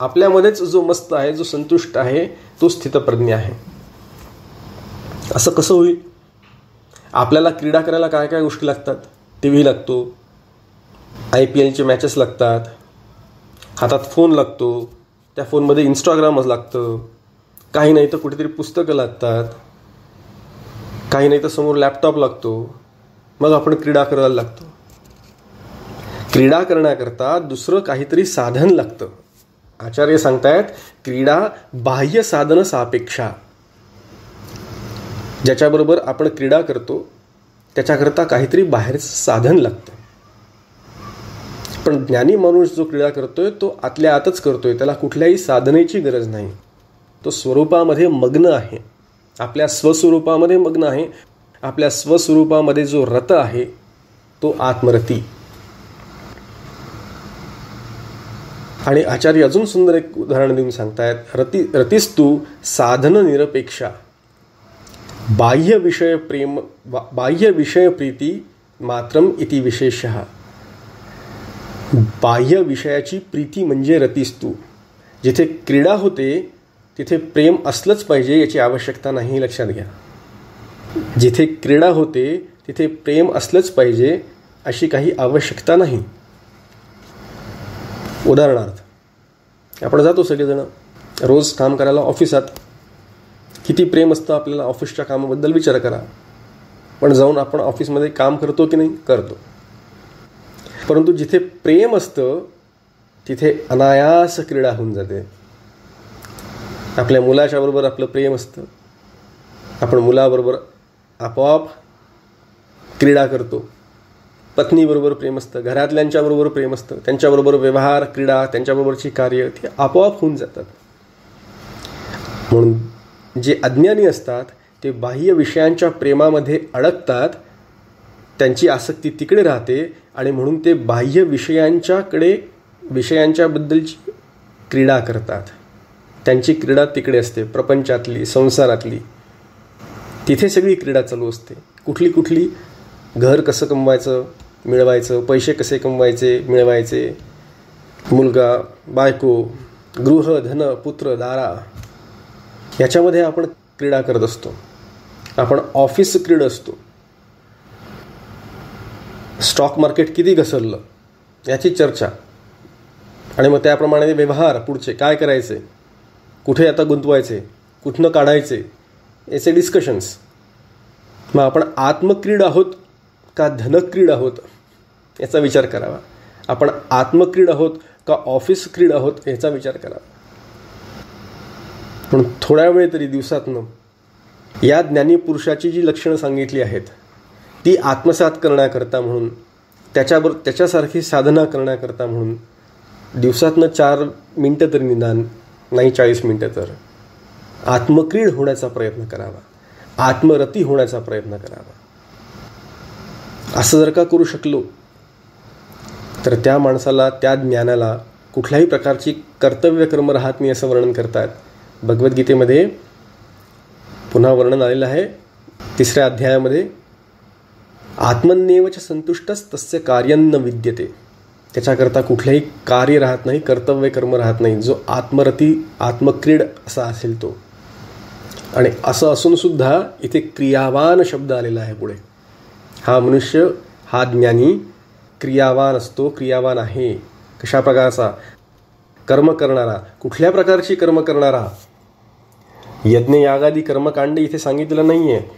आपल्यामध्येच जो मस्त आहे, जो संतुष्ट आहे, तो स्थितप्रज्ञ आहे. असं कसं होईल? आपल्याला क्रीडा करायला काय काय गोष्टी लागतात. TV लागतो, IPLचे मॅचेस लागतात, हातात फोन लागतो, त्या फोनमध्ये इंस्टाग्रामच लागतं, काही नाही तर कुठेतरी पुस्तकं लागतात, काही नाही तर समोर लॅपटॉप लागतो. मग आपण क्रीडा करायला लागतो. क्रीडा करण्याकरता दुसरं काहीतरी साधन लागतं. आचार्य सांगतायत क्रीडा बाह्य साधन सापेक्षा. ज्याच्याबरोबर आपण क्रीडा करतो त्याच्याकरता काहीतरी बाहेरचं साधन लागतं. पण ज्ञानी माणूस जो क्रीडा करतोय तो आतल्या आतच करतोय, त्याला कुठल्याही साधनेची गरज नाही. तो स्वरूपामध्ये मग्न आहे, आपल्या स्वस्वरूपामध्ये मग्न आहे. आपल्या स्वस्वरूपामध्ये जो रत आहे तो आत्मरती. आणि आचार्य अजून सुंदर एक उदाहरण देऊन सांगतायत, रतिस्तु साधन निरपेक्षा बाह्य विषय प्रीती मात्रम इति विशेषः. बाह्य विषयाची प्रीती म्हणजे रतिस्तु. जिथे क्रीडा होते तिथे प्रेम असलंच पाहिजे याची आवश्यकता नाही, लक्षात घ्या. जिथे क्रीडा होते तिथे प्रेम असलंच पाहिजे अशी काही आवश्यकता नाही. उदाहरणार्थ, आपण जातो सगळेजण रोज काम करायला ऑफिसात. किती प्रेम असतं आपल्याला ऑफिसच्या कामाबद्दल विचार करा. पण जाऊन आपण ऑफिसमध्ये काम करतो की नाही? करतो. परंतु जिथे प्रेम असतं तिथे अनायास क्रीडा होऊन जाते. आपल्या मुलाच्या बरोबर आपलं प्रेम असतं, आपण मुलाबरोबर आपोआप क्रीडा करतो. पत्नीबरोबर प्रेम असतं, घरातल्यांच्याबरोबर प्रेम असतं, त्यांच्याबरोबर व्यवहार, क्रीडा, त्यांच्याबरोबरची कार्य ती आपोआप होऊन जातात. म्हणून जे अज्ञानी असतात ते बाह्य विषयांच्या प्रेमामध्ये अडकतात, त्यांची आसक्ती तिकडे राहते आणि म्हणून ते बाह्य विषयांच्याबद्दलची क्रीडा करतात. त्यांची क्रीडा तिकडे असते, प्रपंचातली, संसारातली. तिथे सगळी क्रीडा चालू असते. कुठली? घर कसं कमवायचं, मिळवायचं, पैसे कसे कमवायचे, मिळवायचे, मुलगा, बायको, गृह, धन, पुत्र, दारा, याच्यामध्ये आपण क्रीडा करत असतो. आपण ऑफिस क्रीड असतो. स्टॉक मार्केट किती घसरलं याची चर्चा, आणि मग त्याप्रमाणे व्यवहार पुढचे काय करायचे, कुठे आता गुंतवायचे, कुठनं काढायचे, याचे डिस्कशन्स. मग आपण आत्मक्रीड आहोत का धनक्रीड आहोत याचा विचार करावा. आपण आत्मक्रीड आहोत का ऑफिस क्रीड आहोत याचा विचार करावा. पण थोड्या वेळ तरी दिवसातनं या ज्ञानी पुरुषाची जी लक्षणं सांगितली आहेत ती आत्मसात करण्याकरता म्हणून, त्याच्यासारखी साधना करण्याकरता म्हणून दिवसातनं 4 मिनटं तरी निदान, नाही 40 मिनटं तर आत्मक्रीड होण्याचा प्रयत्न करावा, आत्मरती होण्याचा प्रयत्न करावा. असं जर का करू शकलो तर त्या माणसाला, त्या ज्ञानाला कुठल्याही प्रकारची कर्तव्य कर्म राहत नाही असं वर्णन करतात. भगवद्गीतेमध्ये पुन्हा वर्णन आलेलं आहे 3ऱ्या अध्यायामध्ये, आत्मन्येवच संतुष्टस तस्य कार्यं न विद्यते. त्याच्याकरता कुठलंही कार्य राहत नाही, कर्तव्य कर्म राहत नाही. जो आत्मरती, आत्मक्रीड असा असेल तो. आणि असं असून सुद्धा इथे क्रियावान शब्द आलेला आहे पुढे. हा मनुष्य, हा ज्ञानी क्रियावान असतो, क्रियावान आहे. कशा प्रकारचा? कर्म करणारा. कुठल्या प्रकारची कर्म करणारा? यज्ञ यागादी कर्मकांड इथे सांगितलं नाही आहे,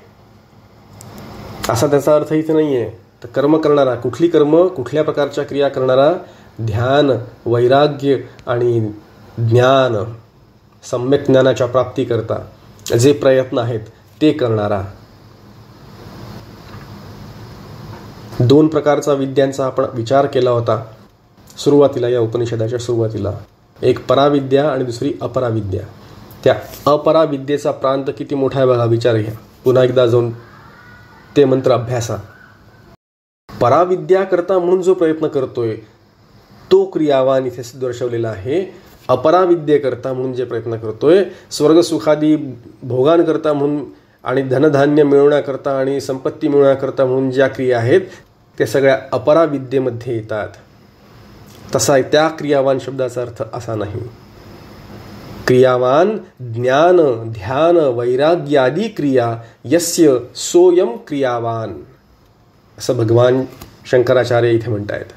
असा त्याचा अर्थ इथे नाही आहे. तर कर्म करणारा, कुठली कर्म, कुठल्या प्रकारच्या क्रिया करणारा? ध्यान, वैराग्य आणि ज्ञान, सम्यक ज्ञानाच्या प्राप्तीकरता जे प्रयत्न आहेत ते करणारा. 2 प्रकारचा विद्यांचा आपण विचार केला होता सुरुवातीला, या उपनिषदाच्या सुरुवातीला. एक पराविद्या आणि दुसरी अपराविद्या. त्या अपराविद्येचा प्रांत किती मोठा आहे बघा, विचार घ्या. पुन्हा एकदा जाऊन ते मंत्र अभ्यासा. पराविद्या करता म्हणून जो प्रयत्न करतोय तो क्रियावान इथे दर्शवलेला आहे. अपराविद्येकरता म्हणून जे प्रयत्न करतोय, स्वर्गसुखादी भोगांकरता म्हणून आणि धनधान्य मिळवण्याकरता आणि संपत्ती मिळवण्याकरता म्हणून ज्या क्रिया आहेत त्या सगळ्या अपराविद्येमध्ये येतात. तसा त्या क्रियावान शब्दाचा अर्थ असा नाही. क्रियावान ज्ञान, ध्यान, वैराग्यादी क्रिया यस्य सोयम क्रियावान, असं भगवान शंकराचार्य इथे म्हणतायत.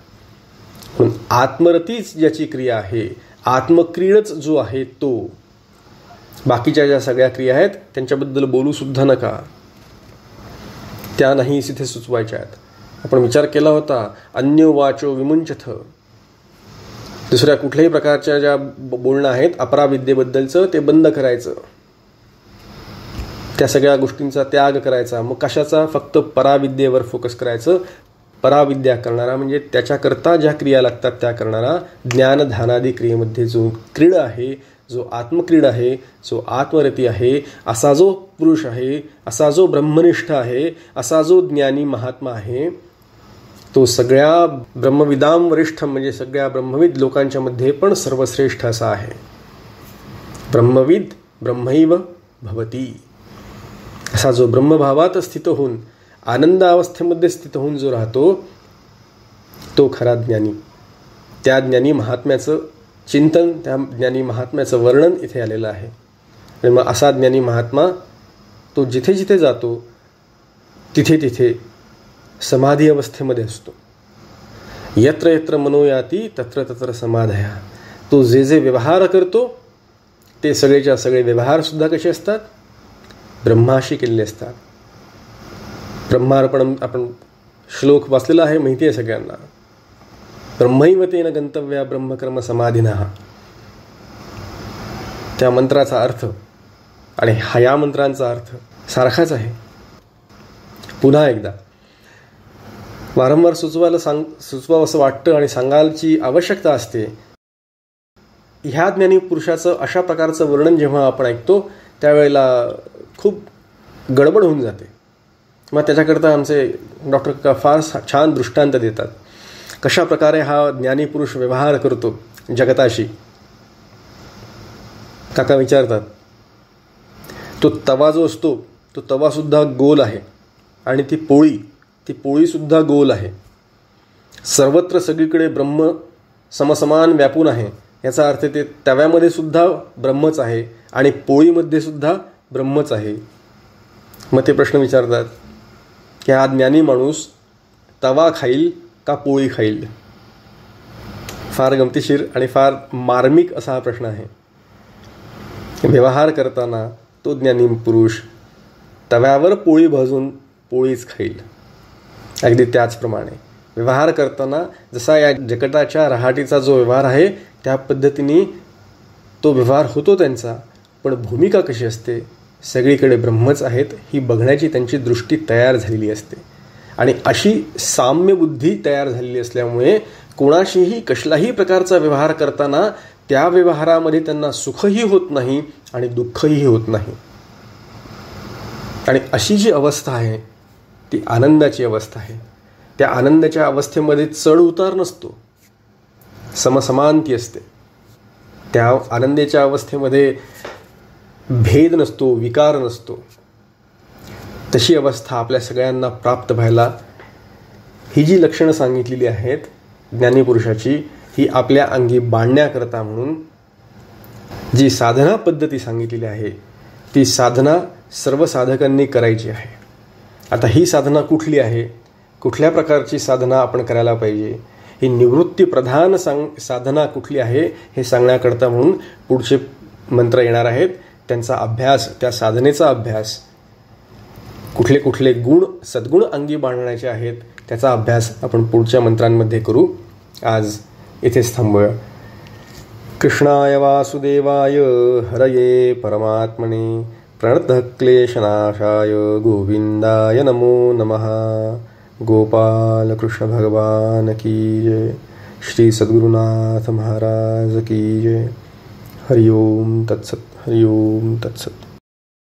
म्हणून आत्मरतीच ज्याची क्रिया आहे, आत्मक्रीडच जो आहे तो. बाकीच्या ज्या सगळ्या क्रिया आहेत त्यांच्याबद्दल बोलू सुद्धा नका, त्या नाही इथे सुचवायच्या आहेत. आपण विचार केला होता अन्योवाचो विमुंचथ. दुसऱ्या कुठल्याही प्रकारच्या ज्या बोलणं आहेत अपराविद्येबद्दलचं ते बंद करायचं. त्या सगळ्या गोष्टींचा त्याग करायचा. मग कशाचा? फक्त पराविद्येवर फोकस करायचं. पराविद्या करणारा म्हणजे त्याच्याकरता ज्या क्रिया लागतात त्या करणारा, ज्ञानधानादी क्रियेमध्ये जो क्रीड आहे, जो आत्मक्रीड आहे, जो आत्मरती आहे, असा जो पुरुष आहे, असा जो ब्रह्मनिष्ठ आहे, असा जो ज्ञानी महात्मा आहे, तो सगळ्या ब्रह्मविदाम वरिष्ठ म्हणजे सगळ्या ब्रह्मविद लोकांच्या मध्ये पण सर्वश्रेष्ठ असा आहे. ब्रह्मविद ब्रह्मैव भवती, असा जो ब्रह्मभावात स्थित होऊन आनंद अवस्थेमध्ये स्थित होऊन जो राहतो तो खरा ज्ञानी. त्या ज्ञानी महात्म्याचं चिंतन, त्या ज्ञानी महात्म्याचं वर्णन इथे आलेलं आहे. आणि मग असा ज्ञानी महात्मा तो जिथे जिथे जातो तिथे तिथे समाधी अवस्थेमध्ये असतो. यत्र यत्र मनोयाती तत्र तत्र समाधया. तो जे जे व्यवहार करतो ते सगळेच्या सगळे व्यवहारसुद्धा कसे असतात? ब्रह्माशी केलेले असतात. ब्रह्मार्पणम आपण श्लोक वाचलेला आहे, माहिती आहे सगळ्यांना. ब्रह्मैव तेन गंतव्या ब्रह्मकर्म समाधिनः. त्या मंत्राचा अर्थ आणि या मंत्रांचा अर्थ सारखाच आहे. पुन्हा एकदा वारंवार सुचवावं असं वाटतं आणि सांगायची आवश्यकता असते. ह्या ज्ञानी पुरुषाचं अशा प्रकारचं वर्णन जेव्हा आपण ऐकतो त्यावेळेला खूप गडबड होऊन जाते. मग त्याच्याकरता आमचे डॉक्टर काका फार छान दृष्टांत देतात. कशा प्रकारे हा ज्ञानी पुरुष व्यवहार करतो जगताशी. काका विचारतात, तो तवा जो असतो तो तवासुद्धा गोल आहे आणि ती पोळीसुद्धा गोल आहे. सर्वत्र सगळीकडे ब्रह्म समसमान व्यापून आहे. याचा अर्थ ते तव्यामध्ये सुद्धा ब्रह्मच आहे आणि पोळीमध्ये सुद्धा ब्रह्मच आहे. मग ते प्रश्न विचारतात की हा ज्ञानी माणूस तवा खाईल का पोळी खाईल? फार गमतीशीर आणि फार मार्मिक असा हा प्रश्न आहे. व्यवहार करताना तो ज्ञानी पुरुष तव्यावर पोळी भाजून पोळीच खाईल. अगदी त्याचप्रमाणे व्यवहार करताना जसा या जगताच्या रहाटीचा जो व्यवहार आहे त्या पद्धतीने तो व्यवहार होतो त्यांचा. पण भूमिका कशी असते? सगळीकडे ब्रह्मच आहेत ही बघण्याची त्यांची दृष्टी तयार झालेली असते. आणि अशी साम्य बुद्धी तयार झालेली असल्यामुळे कोणाशीही कसलाही प्रकारचा व्यवहार करताना त्या व्यवहारामध्ये त्यांना सुखही होत नाही आणि दुःखही होत नाही. आणि अशी जी अवस्था आहे ती आनंदाची अवस्था आहे. त्या आनंदाच्या अवस्थेमध्ये चढ उतार नसतो, समसमानती असते. त्या आनंदाच्या अवस्थेमध्ये भेद नसतो, विकार नसतो. तशी अवस्था आपल्या सगळ्यांना प्राप्त व्हायला ही जी लक्षणं सांगितलेली आहेत ज्ञानीपुरुषाची, ही आपल्या अंगी बांधण्याकरता म्हणून जी साधना पद्धती सांगितलेली आहे ती साधना सर्व साधकांनी करायची आहे. आता ही साधना कुठली आहे, कुठल्या प्रकारची साधना आपण करायला पाहिजे, ही निवृत्ती प्रधान साधना कुठली आहे हे सांगण्याकरता म्हणून पुढचे मंत्र येणार आहेत. त्यांचा अभ्यास, त्या साधनेचा अभ्यास, कुठले कुठले गुण सद्गुण अंगी बांधण्याचे आहेत त्याचा अभ्यास आपण पुढच्या मंत्रांमध्ये करू. आज इथेच थांबूया. कृष्णाय वासुदेवाय हरये परमात्मने प्रणतक्लेशनाशाय गोविंदाय नमो नमः. गोपाल कृष्ण भगवान की जय. श्री सद्गुरुनाथ महाराज की जय. हरि ओम तत्सत. हरि ओम तत्सत.